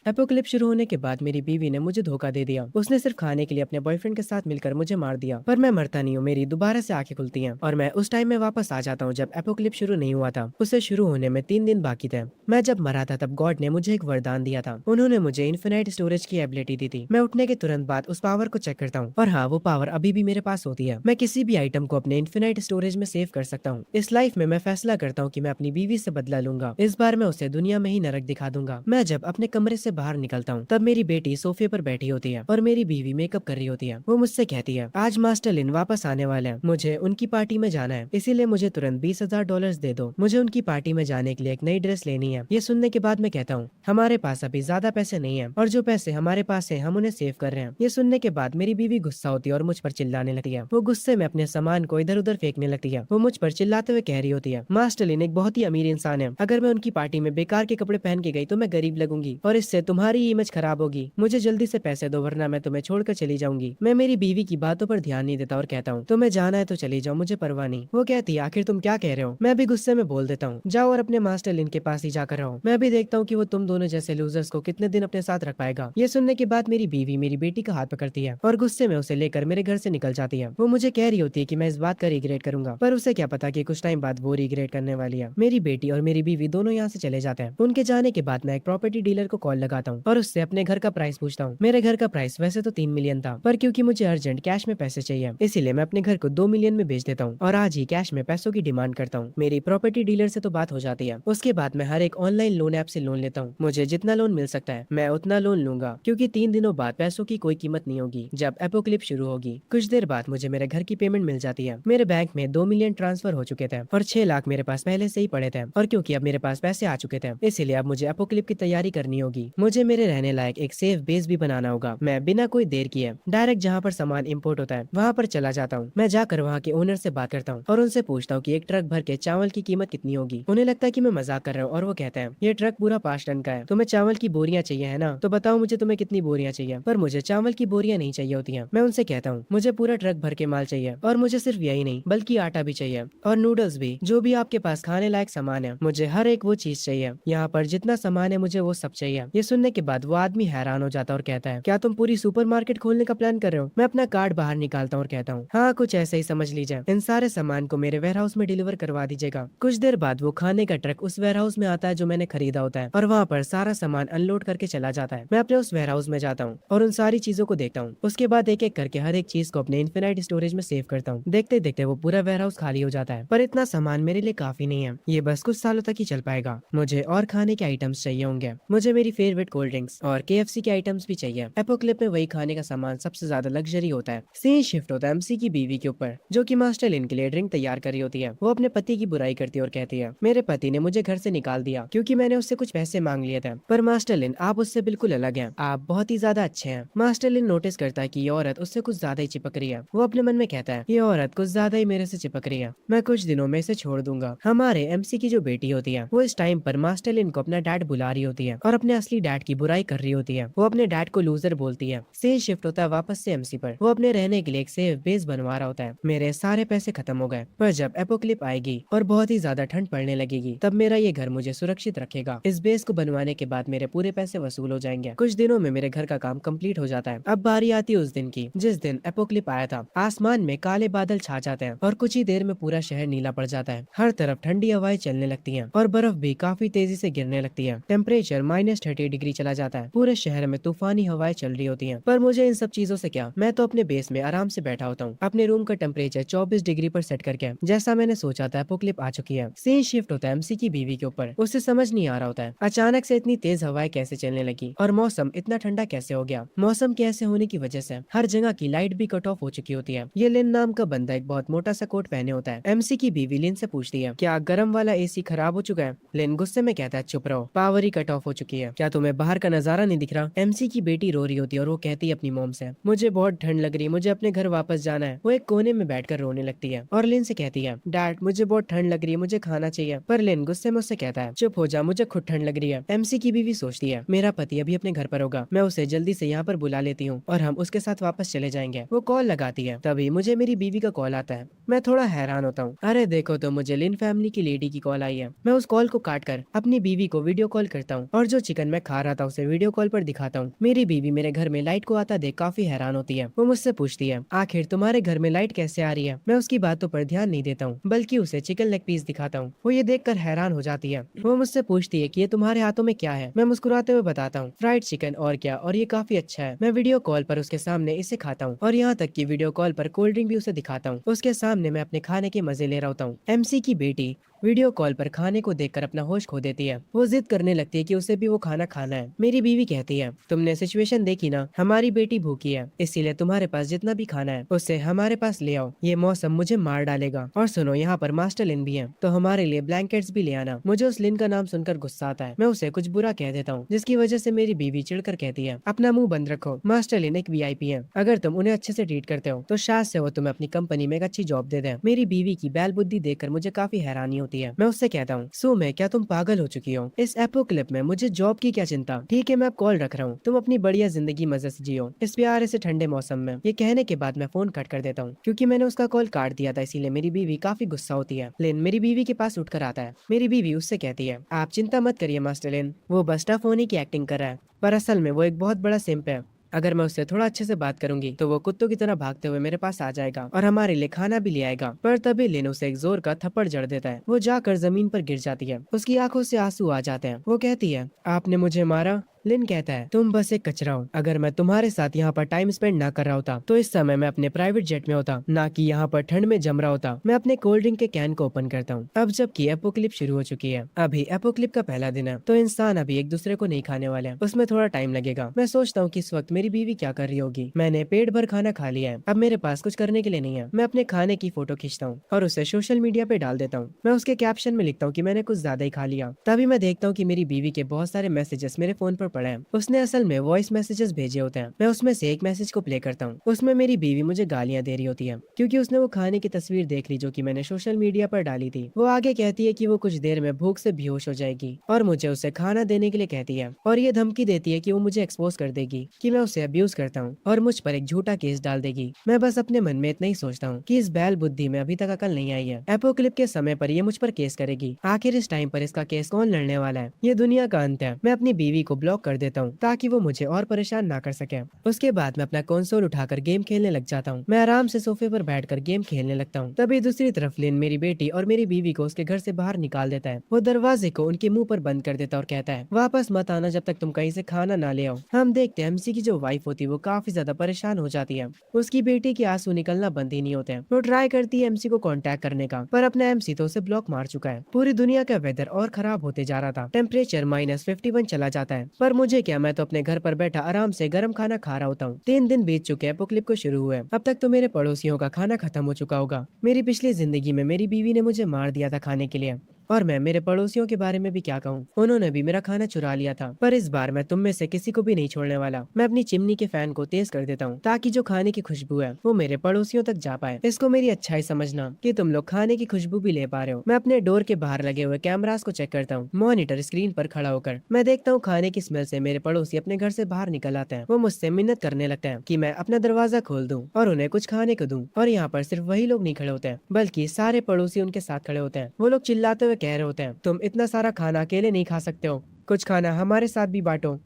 Apocalypse शुरू होने के बाद मेरी बीवी ने मुझे धोखा दे दिया। उसने सिर्फ खाने के लिए अपने बॉयफ्रेंड के साथ मिलकर मुझे मार दिया, पर मैं मरता नहीं हूँ। मेरी दोबारा से आंखें खुलती हैं और मैं उस टाइम में वापस आ जाता हूँ जब एपोकलिप्स शुरू नहीं हुआ था। उसे शुरू होने में 3 दिन बाकी थे। मैं जब मरा था तब गॉड ने मुझे एक वरदान दिया था। उन्होंने मुझे इन्फिनाइट स्टोरेज की एबिलिटी दी थी। मैं उठने के तुरंत बाद उस पावर को चेक करता हूँ और हाँ, वो पावर अभी भी मेरे पास होती है। मैं किसी भी आइटम को अपने इन्फिनाइट स्टोरेज में सेव कर सकता हूँ। इस लाइफ में मैं फैसला करता हूँ कि मैं अपनी बीवी से बदला लूंगा। इस बार मैं उसे दुनिया में ही नरक दिखा दूंगा। मैं जब अपने कमरे से बाहर निकलता हूँ तब मेरी बेटी सोफे पर बैठी होती है और मेरी बीवी मेकअप कर रही होती है। वो मुझसे कहती है, आज मास्टर लिन वापस आने वाले हैं, मुझे उनकी पार्टी में जाना है, इसीलिए मुझे तुरंत $20,000 दे दो। मुझे उनकी पार्टी में जाने के लिए एक नई ड्रेस लेनी है। ये सुनने के बाद मैं कहता हूँ, हमारे पास अभी ज्यादा पैसे नहीं है और जो पैसे हमारे पास है हम उन्हें सेव कर रहे हैं। ये सुनने के बाद मेरी बीवी गुस्सा होती है और मुझ पर चिल्लाने लगती है। वो गुस्से में अपने सामान को इधर उधर फेंकने लगती है। वो मुझ पर चिल्लाते हुए कह रही होती है, मास्टर लिन एक बहुत ही अमीर इंसान है, अगर मैं उनकी पार्टी में बेकार के कपड़े पहन के गई तो मैं गरीब लगूंगी और इससे तुम्हारी इमेज खराब होगी। मुझे जल्दी से पैसे दो वरना मैं तुम्हें छोड़कर चली जाऊंगी। मैं मेरी बीवी की बातों पर ध्यान नहीं देता और कहता हूँ, तुम्हें जाना है तो चली जाओ, मुझे परवाह नहीं। वो कहती है, आखिर तुम क्या कह रहे हो? मैं भी गुस्से में बोल देता हूँ, जाओ और अपने मास्टर लिन के पास ही जाकर रहो। मैं भी देखता हूँ कि वो तुम दोनों जैसे लूजर्स को कितने दिन अपने साथ रख पाएगा। ये सुनने के बाद मेरी बीवी मेरी बेटी का हाथ पकड़ती है और गुस्से में उसे लेकर मेरे घर से निकल जाती है। वो मुझे कह रही होती है कि मैं इस बात का रिग्रेट करूंगा, पर उसे क्या पता कि कुछ टाइम बाद वो रिग्रेट करने वाली है। मेरी बेटी और मेरी बीवी दोनों यहाँ से चले जाते हैं। उनके जाने के बाद मैं एक प्रॉपर्टी डीलर को कॉल लगाता हूँ और उससे अपने घर का प्राइस पूछता हूँ। मेरे घर का प्राइस वैसे तो 3 मिलियन था, पर क्योंकि मुझे अर्जेंट कैश में पैसे चाहिए इसीलिए मैं अपने घर को 2 मिलियन में बेच देता हूँ और आज ही कैश में पैसों की डिमांड करता हूँ। मेरी प्रॉपर्टी डीलर से तो बात हो जाती है। उसके बाद मैं हर एक ऑनलाइन लोन ऐप से लोन लेता हूँ। मुझे जितना लोन मिल सकता है मैं उतना लोन लूंगा, क्योंकि 3 दिनों बाद पैसों की कोई कीमत नहीं होगी जब एपोक्लिप्स शुरू होगी। कुछ देर बाद मुझे मेरे घर की पेमेंट मिल जाती है। मेरे बैंक में 2 मिलियन ट्रांसफर हो चुके थे और 6 लाख मेरे पास पहले से ही पड़े थे, और क्योंकि अब मेरे पास पैसे आ चुके थे इसीलिए अब मुझे एपोक्लिप्स की तैयारी करनी होगी। मुझे मेरे रहने लायक एक सेफ बेस भी बनाना होगा। मैं बिना कोई देर किए डायरेक्ट जहाँ पर सामान इंपोर्ट होता है वहाँ पर चला जाता हूँ। मैं जाकर वहाँ के ओनर से बात करता हूँ और उनसे पूछता हूँ कि एक ट्रक भर के चावल की कीमत कितनी होगी। उन्हें लगता है कि मैं मजाक कर रहा हूँ और वो कहते हैं, ये ट्रक पूरा 5 टन का है, तुम्हें चावल की बोरियां चाहिए है ना, तो बताओ मुझे तुम्हें कितनी बोरियां चाहिए। पर मुझे चावल की बोरियां नहीं चाहिए होती हैं। मैं उनसे कहता हूँ, मुझे पूरा ट्रक भर के माल चाहिए और मुझे सिर्फ यही नहीं बल्कि आटा भी चाहिए और नूडल्स भी, जो भी आपके पास खाने लायक सामान है मुझे हर एक वो चीज चाहिए। यहाँ पर जितना सामान है मुझे वो सब चाहिए। ये सुनने के बाद वो आदमी हैरान हो जाता है और कहता है, क्या तुम पूरी सुपरमार्केट खोलने का प्लान कर रहे हो? मैं अपना कार्ड बाहर निकालता हूँ और कहता हूँ, हाँ कुछ ऐसे ही समझ लीजिए। इन सारे सामान को मेरे वेयरहाउस में डिलीवर करवा दीजिएगा। कुछ देर बाद वो खाने का ट्रक उस वेयरहाउस में आता है जो मैंने खरीदा होता है और वहाँ पर सारा सामान अनलोड करके चला जाता है। मैं अपने उस वेयरहाउस में जाता हूँ और उन सारी चीजों को देखता हूँ। उसके बाद एक एक करके हर एक चीज को अपने इन्फिनाइट स्टोरेज में सेव करता हूँ। देखते देखते वो पूरा वेयरहाउस खाली हो जाता है, पर इतना सामान मेरे लिए काफी नहीं है। ये बस कुछ सालों तक ही चल पाएगा। मुझे और खाने के आइटम्स चाहिए होंगे। मुझे मेरी फेवरेट कोल्ड ड्रिंक्स और KFC के आइटम्स भी चाहिए। एपोक्लिप में वही खाने का सामान सबसे ज्यादा लग्जरी होता है। सीन शिफ्ट होता है MC की बीवी के ऊपर, जो कि मास्टर लिन के लिए ड्रिंक तैयार कर रही होती है। वो अपने पति की बुराई करती है और कहती है, मेरे पति ने मुझे घर से निकाल दिया क्योंकि मैंने उससे कुछ पैसे मांग लिए थे, पर मास्टर लिन आप उससे बिल्कुल अलग हैं, आप बहुत ही ज्यादा अच्छे हैं। मास्टर लिन नोटिस करता है कि ये औरत उससे कुछ ज्यादा ही चिपक रही है। वो अपने मन में कहता है, ये औरत कुछ ज्यादा ही मेरे से चिपक रही है, मैं कुछ दिनों में इसे छोड़ दूंगा। हमारे MC की जो बेटी होती है वो इस टाइम पर मास्टर लिन को अपना डैड बुला रही होती है और अपने असली डैड की बुराई कर रही होती है। वो अपने डैड को लूजर बोलती है। सीन शिफ्ट होता है वापस से MC पर। वो अपने रहने के लिए एक सेफ बेस बनवा रहा होता है। मेरे सारे पैसे खत्म हो गए, पर जब एपोक्लिप आएगी और बहुत ही ज्यादा ठंड पड़ने लगेगी तब मेरा ये घर मुझे सुरक्षित रखेगा। इस बेस को बनवाने के बाद मेरे पूरे पैसे वसूल हो जाएंगे। कुछ दिनों में मेरे घर का काम कंप्लीट हो जाता है। अब बारी आती है उस दिन की जिस दिन एपोक्लिप आया था। आसमान में काले बादल छा जाते हैं और कुछ ही देर में पूरा शहर नीला पड़ जाता है। हर तरफ ठंडी हवाएं चलने लगती हैं और बर्फ भी काफी तेजी से गिरने लगती है। टेम्परेचर -30 डिग्री चला जाता है। पूरे शहर में तूफानी हवाएं चल रही होती हैं, पर मुझे इन सब चीजों से क्या, मैं तो अपने बेस में आराम से बैठा होता हूँ, अपने रूम का टेम्परेचर 24 डिग्री पर सेट करके। जैसा मैंने सोचा था एपोक्लिप आ चुकी है। सीन शिफ्ट होता है MC की बीवी के ऊपर। उसे समझ नहीं आ रहा होता है अचानक से इतनी तेज हवाएं कैसे चलने लगी और मौसम इतना ठंडा कैसे हो गया। मौसम के ऐसे होने की वजह से हर जगह की लाइट भी कट ऑफ हो चुकी होती है। ये लिन नाम का बंदा एक बहुत मोटा सा कोट पहने होता है। MC की बीवी लिन से पूछती है, क्या गर्म वाला AC खराब हो चुका है? लिन गुस्से में कहता है, चुप रहो, पावर ही कट ऑफ हो चुकी है, क्या तुम्हें बाहर का नजारा नहीं दिख रहा? MC की बेटी रो रही होती है और वो कहती है अपनी मॉम से, मुझे बहुत ठंड लग रही है, मुझे अपने घर वापस जाना है। वो एक कोने में बैठकर रोने लगती है और लिन से कहती है, डैड मुझे बहुत ठंड लग रही है, मुझे खाना चाहिए। पर लिन गुस्से में उससे कहता है, चुप हो जा, मुझे खुद ठंड लग रही है। MC की बीवी सोचती है, मेरा पति अभी अपने घर पर होगा, मैं उसे जल्दी से यहाँ पर बुला लेती हूँ और हम उसके साथ वापस चले जाएंगे। वो कॉल लगाती है, तभी मुझे मेरी बीवी का कॉल आता है। मैं थोड़ा हैरान होता हूँ, अरे देखो तो मुझे लिन फैमिली की लेडी की कॉल आई है। मैं उस कॉल को काट कर अपनी बीवी को वीडियो कॉल करता हूँ और जो चिकन मैं खा खा रहा था उसे वीडियो कॉल पर दिखाता हूँ। मेरी बीवी मेरे घर में लाइट को आता देख काफी हैरान होती है। वो मुझसे पूछती है, आखिर तुम्हारे घर में लाइट कैसे आ रही है? मैं उसकी बातों पर ध्यान नहीं देता हूँ, बल्कि उसे चिकन लेग पीस दिखाता हूँ। वो ये देखकर हैरान हो जाती है। वो मुझसे पूछती है कि ये तुम्हारे हाथों में क्या है? मैं मुस्कुराते हुए बताता हूँ, फ्राइड चिकन, और क्या, और ये काफी अच्छा है। मैं वीडियो कॉल पर उसके सामने इसे खाता हूँ, और यहाँ तक कि वीडियो कॉल पर कोल्ड ड्रिंक भी उसे दिखाता हूँ। उसके सामने मैं अपने खाने के मजे ले रहा होता हूँ। एमसी की बेटी वीडियो कॉल पर खाने को देखकर अपना होश खो देती है। वो जिद करने लगती है कि उसे भी वो खाना खाना है। मेरी बीवी कहती है, तुमने सिचुएशन देखी ना, हमारी बेटी भूखी है, इसीलिए तुम्हारे पास जितना भी खाना है उससे हमारे पास ले आओ। ये मौसम मुझे मार डालेगा। और सुनो, यहाँ पर मास्टर लिन भी है, तो हमारे लिए ब्लैंकेट्स भी ले आना। मुझे उस लिन का नाम सुनकर गुस्सा आता है। मैं उसे कुछ बुरा कह देता हूँ, जिसकी वजह से मेरी बीवी चिढ़कर कहती है, अपना मुंह बंद रखो, मास्टर लिन एक वीआईपी है। अगर तुम उन्हें अच्छे से ट्रीट करते हो तो शायद से वो तुम्हें अपनी कंपनी में एक अच्छी जॉब दे दें। मेरी बीवी की बैल बुद्धि देखकर मुझे काफी हैरानी होती है। मैं उससे कहता हूँ, सो मैं, क्या तुम पागल हो चुकी हो? इस एपोक्लिप में मुझे जॉब की क्या चिंता? ठीक है, मैं अब कॉल रख रहा हूँ, तुम अपनी बढ़िया जिंदगी मजे से जियो इस प्यारे से ठंडे मौसम में। ये कहने के बाद मैं फोन कट कर देता हूँ, क्योंकि मैंने उसका कॉल काट दिया था। इसीलिए मेरी बीवी काफी गुस्सा होती है। लेन मेरी बीवी के पास उठकर आता है। मेरी बीवी उससे कहती है, आप चिंता मत करिए मास्टर लेन, वो बस टफ होने की एक्टिंग कर रहा है, पर असल में वो एक बहुत बड़ा सिंप है। अगर मैं उससे थोड़ा अच्छे से बात करूंगी तो वो कुत्तों की तरह भागते हुए मेरे पास आ जाएगा और हमारे लिए खाना भी ले आएगा। पर तभी लिन उसे एक जोर का थप्पड़ जड़ देता है। वो जाकर जमीन पर गिर जाती है। उसकी आंखों से आंसू आ जाते हैं। वो कहती है, आपने मुझे मारा? लिन कहता है, तुम बस एक कचरा हो। अगर मैं तुम्हारे साथ यहाँ पर टाइम स्पेंड ना कर रहा होता तो इस समय मैं अपने प्राइवेट जेट में होता, ना कि यहाँ पर ठंड में जम रहा होता। मैं अपने कोल्ड ड्रिंक के कैन को ओपन करता हूँ। अब जबकि एपोक्लिप शुरू हो चुकी है, अभी एपोक्लिप का पहला दिन है, तो इंसान अभी एक दूसरे को नहीं खाने वाले हैं। उसमें थोड़ा टाइम लगेगा। मैं सोचता हूँ कि इस वक्त मेरी बीवी क्या कर रही होगी। मैंने पेट भर खाना खा लिया है, अब मेरे पास कुछ करने के लिए नहीं है। मैं अपने खाने की फोटो खींचता हूँ और उसे सोशल मीडिया पे डाल देता हूँ। मैं उसके कैप्शन में लिखता हूँ कि मैंने कुछ ज्यादा ही खा लिया। तभी मैं देखता हूँ कि मेरी बीवी के बहुत सारे मैसेजेस मेरे फोन पर पड़े हैं। उसने असल में वॉइस मैसेजेस भेजे होते हैं। मैं उसमें से एक मैसेज को प्ले करता हूँ। उसमें मेरी बीवी मुझे गालियां दे रही होती है, क्योंकि उसने वो खाने की तस्वीर देख ली जो कि मैंने सोशल मीडिया पर डाली थी। वो आगे कहती है कि वो कुछ देर में भूख से बेहोश हो जाएगी और मुझे उसे खाना देने के लिए कहती है, और ये धमकी देती है कि वो मुझे एक्सपोज कर देगी कि मैं उसे अब्यूज करता हूँ और मुझ पर एक झूठा केस डाल देगी। मैं बस अपने मन में इतना ही सोचता हूँ कि इस बैल बुद्धि में अभी तक अकल नहीं आई है। एपोक्लिप के समय पर ये मुझ पर केस करेगी। आखिर इस टाइम पर इसका केस कौन लड़ने वाला है? ये दुनिया का अंत है। मैं अपनी बीवी को ब्लॉक कर देता हूँ ताकि वो मुझे और परेशान ना कर सके। उसके बाद मैं अपना कंसोल उठाकर गेम खेलने लग जाता हूँ। मैं आराम से सोफे पर बैठकर गेम खेलने लगता हूँ। तभी दूसरी तरफ लिन मेरी बेटी और मेरी बीवी को उसके घर से बाहर निकाल देता है। वो दरवाजे को उनके मुंह पर बंद कर देता और कहता है, वापस मत आना जब तक तुम कहीं से खाना ना ले आओ। हम देखते हैं एमसी की जो वाइफ होती है वो काफी ज्यादा परेशान हो जाती है। उसकी बेटी के आंसू निकलना बंद ही नहीं होते हैं। वो ट्राई करती है एमसी को कांटेक्ट करने का, पर अपना एमसी तो उसे ब्लॉक मार चुका है। पूरी दुनिया का वेदर और खराब होते जा रहा था। टेम्परेचर -51 चला जाता है। पर मुझे क्या, मैं तो अपने घर पर बैठा आराम से गर्म खाना खा रहा होता हूँ। 3 दिन बीत चुके हैं एपोक्लिप को शुरू हुए। अब तक तो मेरे पड़ोसियों का खाना खत्म हो चुका होगा। मेरी पिछली जिंदगी में मेरी बीवी ने मुझे मार दिया था खाने के लिए, और मैं मेरे पड़ोसियों के बारे में भी क्या कहूँ, उन्होंने भी मेरा खाना चुरा लिया था। पर इस बार मैं तुम में से किसी को भी नहीं छोड़ने वाला। मैं अपनी चिमनी के फैन को तेज कर देता हूँ ताकि जो खाने की खुशबू है वो मेरे पड़ोसियों तक जा पाए। इसको मेरी अच्छाई समझना कि तुम लोग खाने की खुशबू भी ले पा रहे हो। मैं अपने डोर के बाहर लगे हुए कैमरास को चेक करता हूँ। मॉनिटर स्क्रीन पर खड़ा होकर मैं देखता हूँ खाने की स्मेल से मेरे पड़ोसी अपने घर से बाहर निकल आते हैं। वो मुझसे मिन्नत करने लगते हैं कि मैं अपना दरवाजा खोल दूं और उन्हें कुछ खाने को दूं। और यहाँ पर सिर्फ वही लोग नहीं खड़े होते हैं, बल्कि सारे पड़ोसी उनके साथ खड़े होते हैं। वो लोग चिल्लाते हुए कह रहे होते हैं, तुम इतना सारा खाना अकेले नहीं खा सकते हो, कुछ खाना हमारे साथ भी बांटो।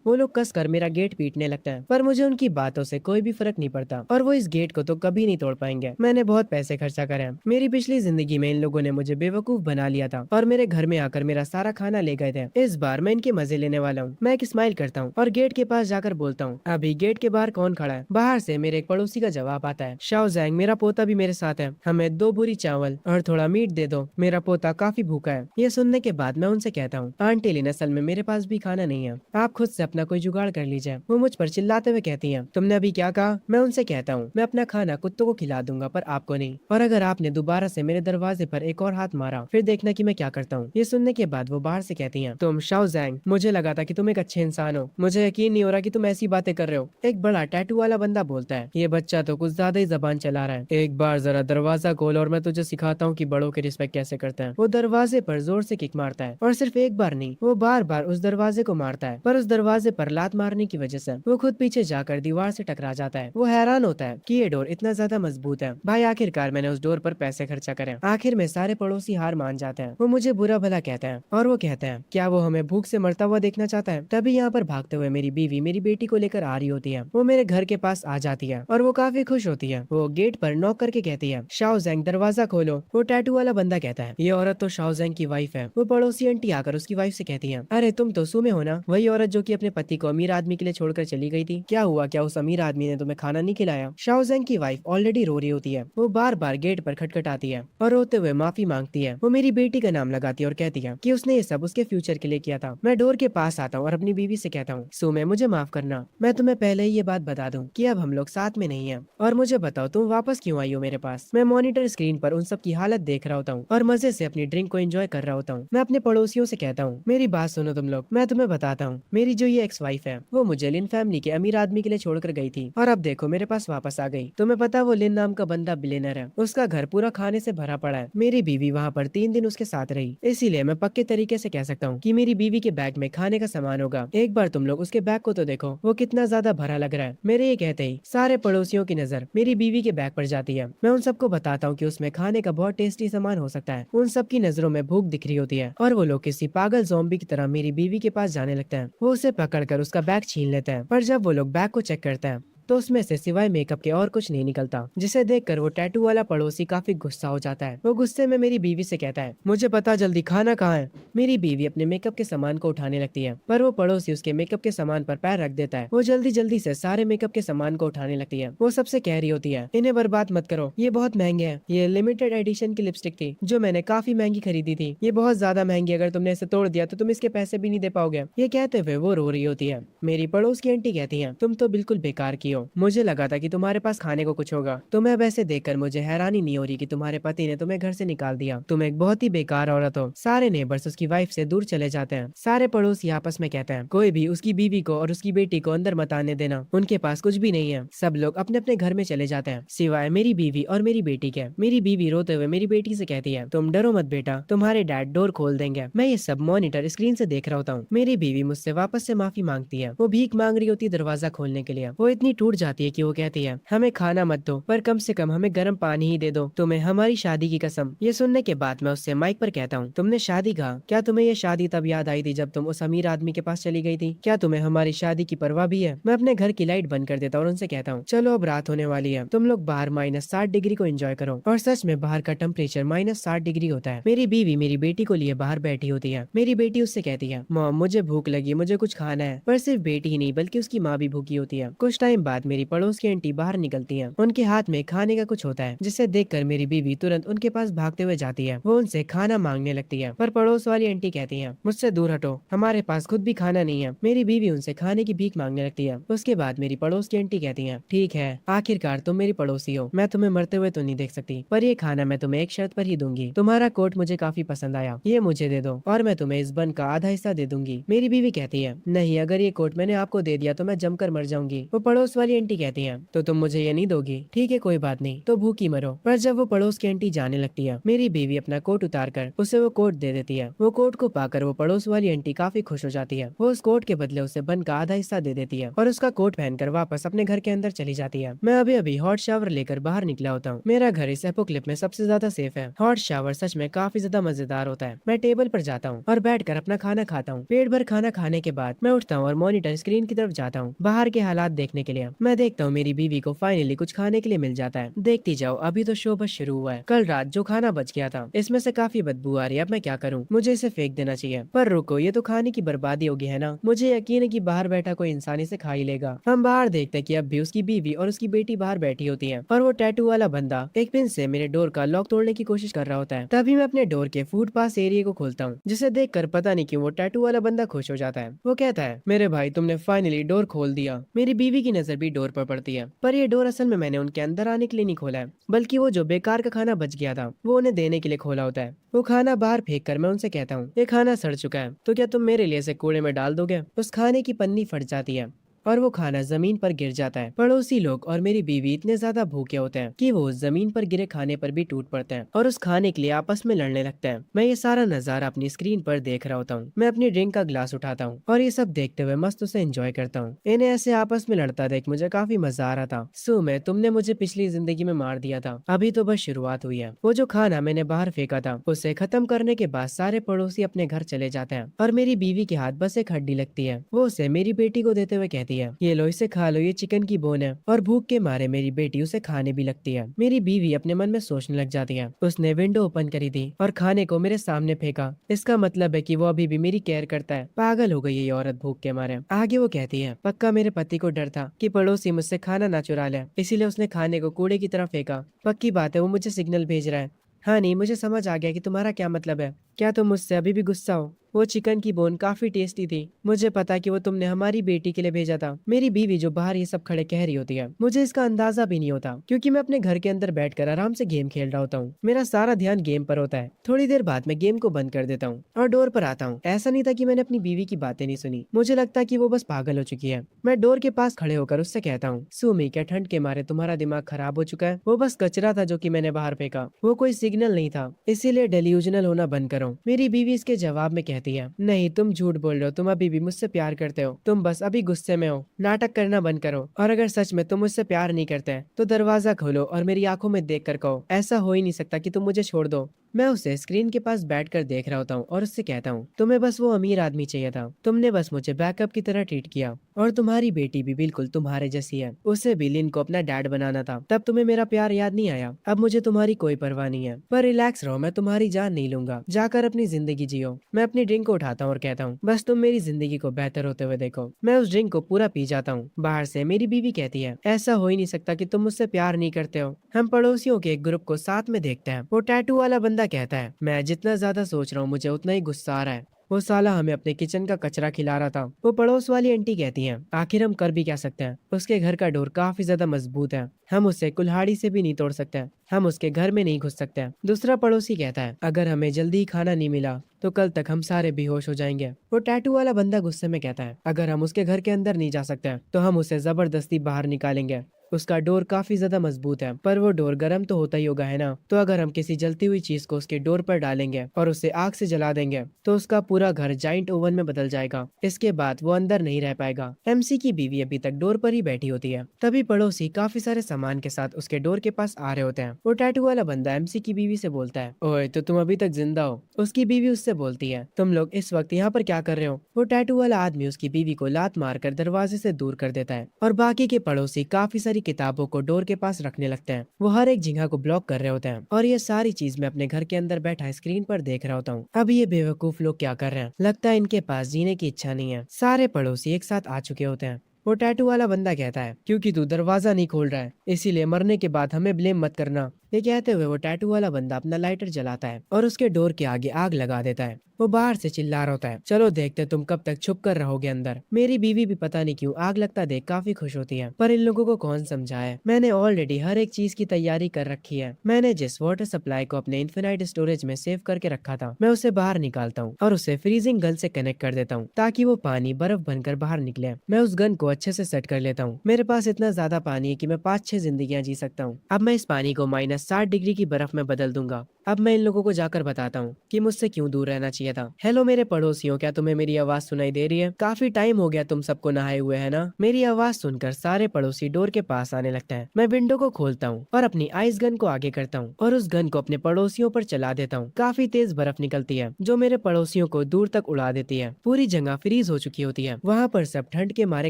वो लोग कसकर मेरा गेट पीटने लगता है, पर मुझे उनकी बातों से कोई भी फर्क नहीं पड़ता, और वो इस गेट को तो कभी नहीं तोड़ पाएंगे। मैंने बहुत पैसे खर्चा करे हैं। मेरी पिछली जिंदगी में इन लोगों ने मुझे बेवकूफ बना लिया था और मेरे घर में आकर मेरा सारा खाना ले गए थे। इस बार मैं इनके मजे लेने वाला हूँ। मैं एक स्माइल करता हूँ और गेट के पास जाकर बोलता हूँ, अभी गेट के बाहर कौन खड़ा है? बाहर से मेरे एक पड़ोसी का जवाब आता है, शाओ जैंग, मेरा पोता भी मेरे साथ है, हमें 2 बोरी चावल और थोड़ा मीट दे दो, मेरा पोता काफी भूखा है। ये सुनने के बाद मैं उनसे कहता हूँ, आंटी लिन, असल में मेरे पास भी खाना नहीं है, आप खुद से अपना कोई जुगाड़ कर लीजिए। वो मुझ पर चिल्लाते हुए कहती हैं, तुमने अभी क्या कहा? मैं उनसे कहता हूँ, मैं अपना खाना कुत्तों को खिला दूंगा पर आपको नहीं, और अगर आपने दोबारा से मेरे दरवाजे पर एक और हाथ मारा फिर देखना कि मैं क्या करता हूँ। ये सुनने के बाद वो बाहर से कहती हैं, तुम शाओ जैंग, मुझे लगा था कि तुम एक अच्छे इंसान हो, मुझे यकीन नहीं हो रहा कि तुम ऐसी बातें कर रहे हो। एक बड़ा टैटू वाला बंदा बोलता है, ये बच्चा तो कुछ ज्यादा ही जबान चला रहा है, एक बार जरा दरवाजा खोल और मैं तुझे सिखाता हूँ कि बड़ों की रिस्पेक्ट कैसे करते हैं। वो दरवाजे पर जोर से किक मारता है, और सिर्फ एक बार नहीं, वो बार बार उस दरवाजे को मारता है, पर उस दरवाजे दरवाजे पर लात मारने की वजह से वो खुद पीछे जाकर दीवार से टकरा जाता है। वो हैरान होता है कि ये डोर इतना ज्यादा मजबूत है। भाई आखिरकार मैंने उस डोर पर पैसे खर्चा करे। आखिर में सारे पड़ोसी हार मान जाते हैं। वो मुझे बुरा भला कहते हैं और वो कहते हैं क्या वो हमें भूख से मरता हुआ देखना चाहता है। तभी यहाँ पर भागते हुए मेरी बीवी मेरी बेटी को लेकर आ रही होती है। वो मेरे घर के पास आ जाती है और वो काफी खुश होती है। वो गेट पर नॉक करके कहती है शाओ ज़ेंग दरवाजा खोलो। वो टैटू वाला बंदा कहता है ये औरत तो शाओ ज़ेंग की वाइफ है। वो पड़ोसी आंटी आकर उसकी वाइफ से कहती है अरे तुम तो सुमे हो ना, वही औरत जो कि अपने पति को अमीर आदमी के लिए छोड़कर चली गई थी। क्या हुआ, क्या उस अमीर आदमी ने तुम्हें खाना नहीं खिलाया। शाओ ज़ेंग की वाइफ ऑलरेडी रो रही होती है। वो बार बार गेट पर खटखटाती है और रोते हुए माफी मांगती है। वो मेरी बेटी का नाम लगाती है और कहती है कि उसने ये सब उसके फ्यूचर के लिए किया था। मैं डोर के पास आता हूँ और अपनी बीवी से कहता हूँ सुमे मुझे माफ करना, मैं तुम्हें पहले ही ये बात बता दूं कि अब हम लोग साथ में नहीं हैं। और मुझे बताओ तुम वापस क्यों आई हो मेरे पास। मैं मॉनिटर स्क्रीन पर उन सब की हालत देख रहा होता हूँ और मजे से अपनी ड्रिंक को एंजॉय कर रहा होता हूँ। मैं अपने पड़ोसियों से कहता हूँ मेरी बात सुनो तुम लोग, मैं तुम्हें बताता हूँ। मेरी जो ये एक्स वाइफ है वो मुझे लिन फैमिली के अमीर आदमी के लिए छोड़कर गई थी और अब देखो मेरे पास वापस आ गई। तुम्हें पता वो लिन नाम का बंदा बिलियनर है, उसका घर पूरा खाने से भरा पड़ा है। मेरी बीवी वहाँ पर 3 दिन उसके साथ रही, इसीलिए मैं पक्के तरीके से कह सकता हूँ कि मेरी बीवी के बैग में खाने का सामान होगा। एक बार तुम लोग उसके बैग को तो देखो, वो कितना ज्यादा भरा लग रहा है। मेरे ये कहते ही सारे पड़ोसियों की नजर मेरी बीवी के बैग पर जाती है। मैं उन सबको बताता हूँ कि उसमें खाने का बहुत टेस्टी सामान हो सकता है। उन सब की नजरों में भूख दिख रही होती है और वो लोग किसी पागल ज़ॉम्बी की तरह मेरी बीवी के पास जाने लगते हैं। वो उसे पकड़कर उसका बैग छीन लेते हैं, पर जब वो लोग बैग को चेक करते हैं तो उसमें से सिवाय मेकअप के और कुछ नहीं निकलता, जिसे देखकर वो टैटू वाला पड़ोसी काफी गुस्सा हो जाता है। वो गुस्से में मेरी बीवी से कहता है मुझे पता, जल्दी खाना कहाँ है। मेरी बीवी अपने मेकअप के सामान को उठाने लगती है, पर वो पड़ोसी उसके मेकअप के सामान पर पैर रख देता है। वो जल्दी जल्दी से सारे मेकअप के सामान को उठाने लगती है। वो सबसे कह रही होती है इन्हें बर्बाद मत करो, ये बहुत महंगे हैं। ये लिमिटेड एडिशन की लिपस्टिक थी जो मैंने काफी महंगी खरीदी थी। ये बहुत ज्यादा महंगी, अगर तुमने इसे तोड़ दिया तो तुम इसके पैसे भी नहीं दे पाओगे। ये कहते हुए वो रो रही होती है। मेरी पड़ोस की आंटी कहती है तुम तो बिल्कुल बेकार की हो, मुझे लगा था कि तुम्हारे पास खाने को कुछ होगा। तुम्हें अब ऐसे देखकर मुझे हैरानी नहीं हो रही कि तुम्हारे पति ने तुम्हें घर से निकाल दिया। तुम एक बहुत ही बेकार औरत हो। सारे नेबर्स उसकी वाइफ से दूर चले जाते हैं। सारे पड़ोसी आपस में कहते हैं कोई भी उसकी बीवी को और उसकी बेटी को अंदर मत आने देना, उनके पास कुछ भी नहीं है। सब लोग अपने अपने घर में चले जाते हैं सिवाय मेरी बीवी और मेरी बेटी के। मेरी बीवी रोते हुए मेरी बेटी से कहती है तुम डरो मत बेटा, तुम्हारे डैड डोर खोल देंगे। मैं ये सब मॉनिटर स्क्रीन से देख रहा होता हूँ। मेरी बीवी मुझसे वापस से माफी मांगती है। वो भीख मांग रही होती है दरवाजा खोलने के लिए। वो इतनी टूट जाती है कि वो कहती है हमें खाना मत दो, पर कम से कम हमें गर्म पानी ही दे दो, तुम्हें हमारी शादी की कसम। ये सुनने के बाद मैं उससे माइक पर कहता हूँ तुमने शादी कहा, क्या तुम्हें ये शादी तब याद आई थी जब तुम उस अमीर आदमी के पास चली गई थी। क्या तुम्हें हमारी शादी की परवाह भी है। मैं अपने घर की लाइट बंद कर देता हूँ और उनसे कहता हूँ चलो अब रात होने वाली है, तुम लोग बाहर -60 डिग्री को एंजॉय करो। और सच में बाहर का टेम्परेचर -60 डिग्री होता है। मेरी बीवी मेरी बेटी को लिए बाहर बैठी होती है। मेरी बेटी उससे कहती है मॉम मुझे भूख लगी, मुझे कुछ खाना है। पर सिर्फ बेटी ही नहीं बल्कि उसकी माँ भी भूखी होती है। कुछ टाइम बाद मेरी पड़ोस की आंटी बाहर निकलती है। उनके हाथ में खाने का कुछ होता है, जिसे देखकर मेरी बीवी तुरंत उनके पास भागते हुए जाती है। वो उनसे खाना मांगने लगती है, पर पड़ोस वाली आंटी कहती है मुझसे दूर हटो, हमारे पास खुद भी खाना नहीं है। मेरी बीवी उनसे खाने की भीख मांगने लगती है। उसके बाद मेरी पड़ोस की आंटी कहती है ठीक है, आखिरकार तुम मेरी पड़ोसी हो, मैं तुम्हें मरते हुए तो नहीं देख सकती, पर ये खाना मैं तुम्हें एक शर्त पर ही दूंगी। तुम्हारा कोट मुझे काफी पसंद आया, ये मुझे दे दो और मैं तुम्हें इस बन का आधा हिस्सा दे दूंगी। मेरी बीवी कहती है नहीं, अगर ये कोट मैंने आपको दे दिया तो मैं जमकर मर जाऊंगी। वो पड़ोस वाली आंटी कहती है तो तुम मुझे ये नहीं दोगी, ठीक है कोई बात नहीं, तो भूखी मरो। पर जब वो पड़ोस की आंटी जाने लगती है, मेरी बीवी अपना कोट उतार कर उसे वो कोट दे देती है। वो कोट को पाकर वो पड़ोस वाली आंटी काफी खुश हो जाती है। वो उस कोट के बदले उसे बन का आधा हिस्सा दे देती है और उसका कोट पहनकर वापस अपने घर के अंदर चली जाती है। मैं अभी अभी हॉट शावर लेकर बाहर निकला होता हूँ। मेरा घर इस एपोक्लिप में सबसे ज्यादा सेफ है। हॉट शावर सच में काफी ज्यादा मजेदार होता है। मैं टेबल पर जाता हूँ और बैठकर अपना खाना खाता हूँ। पेट भर खाना खाने के बाद मैं उठता हूँ और मॉनिटर स्क्रीन की तरफ जाता हूँ बाहर के हालात देखने के लिए। मैं देखता हूँ मेरी बीवी को फाइनली कुछ खाने के लिए मिल जाता है। देखती जाओ, अभी तो शो बस शुरू हुआ है। कल रात जो खाना बच गया था इसमें से काफी बदबू आ रही है। अब मैं क्या करूँ, मुझे इसे फेंक देना चाहिए, पर रुको, ये तो खाने की बर्बादी होगी है ना। मुझे यकीन है कि बाहर बैठा कोई इंसान इसे खा ही लेगा। हम बाहर देखते हैं कि अब भी उसकी बीवी और उसकी बेटी बाहर बैठी होती है और वो टैटू वाला बंदा एक पिन से मेरे डोर का लॉक तोड़ने की कोशिश कर रहा होता है। तभी मैं अपने डोर के फूड पास एरिया को खोलता हूँ, जिसे देखकर पता नहीं क्यों वो टैटू वाला बंदा खुश हो जाता है। वो कहता है मेरे भाई तुमने फाइनली डोर खोल दिया। मेरी बीवी की नजर भी डोर पर पड़ती है, पर ये डोर असल में मैंने उनके अंदर आने के लिए नहीं खोला है, बल्कि वो जो बेकार का खाना बच गया था वो उन्हें देने के लिए खोला होता है। वो खाना बाहर फेंक कर मैं उनसे कहता हूँ ये खाना सड़ चुका है, तो क्या तुम मेरे लिए इसे कूड़े में डाल दोगे। उस खाने की पन्नी फट जाती है और वो खाना जमीन पर गिर जाता है। पड़ोसी लोग और मेरी बीवी इतने ज्यादा भूखे होते हैं कि वो जमीन पर गिरे खाने पर भी टूट पड़ते हैं और उस खाने के लिए आपस में लड़ने लगते हैं। मैं ये सारा नजारा अपनी स्क्रीन पर देख रहा होता हूँ। मैं अपनी ड्रिंक का ग्लास उठाता हूँ और ये सब देखते हुए मस्त उसे एंजॉय करता हूँ। इन्हें ऐसे आपस में लड़ता देख मुझे काफी मजा आ रहा था। में तुमने मुझे पिछली जिंदगी में मार दिया था, अभी तो बस शुरुआत हुई है। वो जो खाना मैंने बाहर फेंका था उसे खत्म करने के बाद सारे पड़ोसी अपने घर चले जाते हैं और मेरी बीवी के हाथ बस एक हड्डी लगती है। वो उसे मेरी बेटी को देते हुए कहती है, ये लो इसे खा लो, ये चिकन की बोन है। और भूख के मारे मेरी बेटी उसे खाने भी लगती है। मेरी बीवी अपने मन में सोचने लग जाती है, उसने विंडो ओपन करी थी और खाने को मेरे सामने फेंका। इसका मतलब है कि वो अभी भी मेरी केयर करता है। पागल हो गई ये औरत भूख के मारे। आगे वो कहती है, पक्का मेरे पति को डर था कि पड़ोसी मुझसे खाना ना चुरा ले, इसीलिए उसने खाने को कूड़े की तरफ फेंका। पक्की बात है वो मुझे सिग्नल भेज रहा है। हाँ नहीं, मुझे समझ आ गया कि तुम्हारा क्या मतलब है। क्या तुम मुझसे अभी भी गुस्सा हो? वो चिकन की बोन काफी टेस्टी थी। मुझे पता कि वो तुमने हमारी बेटी के लिए भेजा था। मेरी बीवी जो बाहर ये सब खड़े कह रही होती है, मुझे इसका अंदाजा भी नहीं होता क्योंकि मैं अपने घर के अंदर बैठकर आराम से गेम खेल रहा होता हूँ। मेरा सारा ध्यान गेम पर होता है। थोड़ी देर बाद मैं गेम को बंद कर देता हूँ और डोर पर आता हूँ। ऐसा नहीं था कि मैंने अपनी बीवी की बातें नहीं सुनी, मुझे लगता कि वो बस पागल हो चुकी है। मैं डोर के पास खड़े होकर उससे कहता हूँ, सुमी क्या ठंड के मारे तुम्हारा दिमाग खराब हो चुका है? वो बस कचरा था जो कि मैंने बाहर फेंका, वो कोई सिग्नल नहीं था, इसीलिए डेल्यूजनल होना बंद करो। मेरी बीवी इसके जवाब में कहती है, नहीं तुम झूठ बोल रहे हो, तुम अभी भी मुझसे प्यार करते हो, तुम बस अभी गुस्से में हो। नाटक करना बंद करो और अगर सच में तुम मुझसे प्यार नहीं करते तो दरवाजा खोलो और मेरी आंखों में देख कर कहो, ऐसा हो ही नहीं सकता कि तुम मुझे छोड़ दो। मैं उसे स्क्रीन के पास बैठकर देख रहा होता हूँ और उससे कहता हूँ, तुम्हें बस वो अमीर आदमी चाहिए था, तुमने बस मुझे बैकअप की तरह ट्रीट किया। और तुम्हारी बेटी भी बिल्कुल तुम्हारे जैसी है, उसे भी लिन को अपना डैड बनाना था, तब तुम्हें मेरा प्यार याद नहीं आया। अब मुझे तुम्हारी कोई परवाह नहीं है, पर रिलैक्स रहो, मैं तुम्हारी जान नहीं लूंगा, जाकर अपनी जिंदगी जियो। मैं अपनी ड्रिंक को उठाता हूँ और कहता हूँ, बस तुम मेरी जिंदगी को बेहतर होते हुए देखो। मैं उस ड्रिंक को पूरा पी जाता हूँ। बाहर से मेरी बीवी कहती है, ऐसा हो ही नहीं सकता कि तुम मुझसे प्यार नहीं करते हो। हम पड़ोसियों के एक ग्रुप को साथ में देखते हैं। वो टैटू वाला बंदा कहता है, मैं जितना ज्यादा सोच रहा हूँ मुझे उतना ही गुस्सा आ रहा है। वो साला हमें अपने किचन का कचरा खिला रहा था। वो पड़ोस वाली आंटी कहती हैं, आखिर हम कर भी क्या सकते हैं, उसके घर का डोर काफी ज्यादा मजबूत है, हम उसे कुल्हाड़ी से भी नहीं तोड़ सकते, हम उसके घर में नहीं घुस सकते। दूसरा पड़ोसी कहता है, अगर हमें जल्दी ही खाना नहीं मिला तो कल तक हम सारे बेहोश हो जाएंगे। वो टैटू वाला बंदा गुस्से में कहता है, अगर हम उसके घर के अंदर नहीं जा सकते तो हम उसे जबरदस्ती बाहर निकालेंगे। उसका डोर काफी ज्यादा मजबूत है, पर वो डोर गर्म तो होता ही होगा है ना, तो अगर हम किसी जलती हुई चीज को उसके डोर पर डालेंगे और उसे आग से जला देंगे तो उसका पूरा घर जाइंट ओवन में बदल जाएगा। इसके बाद वो अंदर नहीं रह पाएगा। एमसी की बीवी अभी तक डोर पर ही बैठी होती है। तभी पड़ोसी काफी सारे सामान के साथ उसके डोर के पास आ रहे होते हैं। वो टैटू वाला बंदा एमसी की बीवी से बोलता है, ओए तो तुम अभी तक जिंदा हो? उसकी बीवी उससे बोलती है, तुम लोग इस वक्त यहाँ पर क्या कर रहे हो? वो टैटू वाला आदमी उसकी बीवी को लात मारकर दरवाजे से दूर कर देता है और बाकी के पड़ोसी काफी सारी किताबों को डोर के पास रखने लगते हैं। वो हर एक जगह को ब्लॉक कर रहे होते हैं और ये सारी चीज मैं अपने घर के अंदर बैठा स्क्रीन पर देख रहा होता हूँ। अब ये बेवकूफ लोग क्या कर रहे हैं? लगता है इनके पास जीने की इच्छा नहीं है। सारे पड़ोसी एक साथ आ चुके होते हैं। वो टैटू वाला बंदा कहता है, क्योंकि तू दरवाजा नहीं खोल रहा है इसीलिए मरने के बाद हमें ब्लेम मत करना। ये कहते हुए वो टैटू वाला बंदा अपना लाइटर जलाता है और उसके डोर के आगे आग लगा देता है। वो बाहर से चिल्ला रहा होता है, चलो देखते तुम कब तक छुप कर रहोगे अंदर। मेरी बीवी भी पता नहीं क्यों आग लगता देख काफी खुश होती है, पर इन लोगों को कौन समझाए। मैंने ऑलरेडी हर एक चीज की तैयारी कर रखी है। मैंने जिस वाटर सप्लाई को अपने इन्फिनाइट स्टोरेज में सेव करके रखा था, मैं उसे बाहर निकालता हूँ और उसे फ्रीजिंग गन से कनेक्ट कर देता हूँ ताकि वो पानी बर्फ बनकर बाहर निकले। मैं उस गन को अच्छे से सेट कर लेता हूँ। मेरे पास इतना ज्यादा पानी है कि मैं 5-6 जिंदगियां जी सकता हूँ। अब मैं इस पानी को -60 डिग्री की बर्फ में बदल दूंगा। अब मैं इन लोगों को जाकर बताता हूँ कि मुझसे क्यों दूर रहना चाहिए था। हेलो मेरे पड़ोसियों, क्या तुम्हें मेरी आवाज सुनाई दे रही है? काफी टाइम हो गया तुम सबको नहाए हुए है ना। मेरी आवाज सुनकर सारे पड़ोसी डोर के पास आने लगते हैं। मैं विंडो को खोलता हूँ और अपनी आइस गन को आगे करता हूँ और उस गन को अपने पड़ोसियों पर चला देता हूँ। काफी तेज बर्फ निकलती है जो मेरे पड़ोसियों को दूर तक उड़ा देती है। पूरी जगह फ्रीज हो चुकी होती है। वहाँ पर सब ठंड के मारे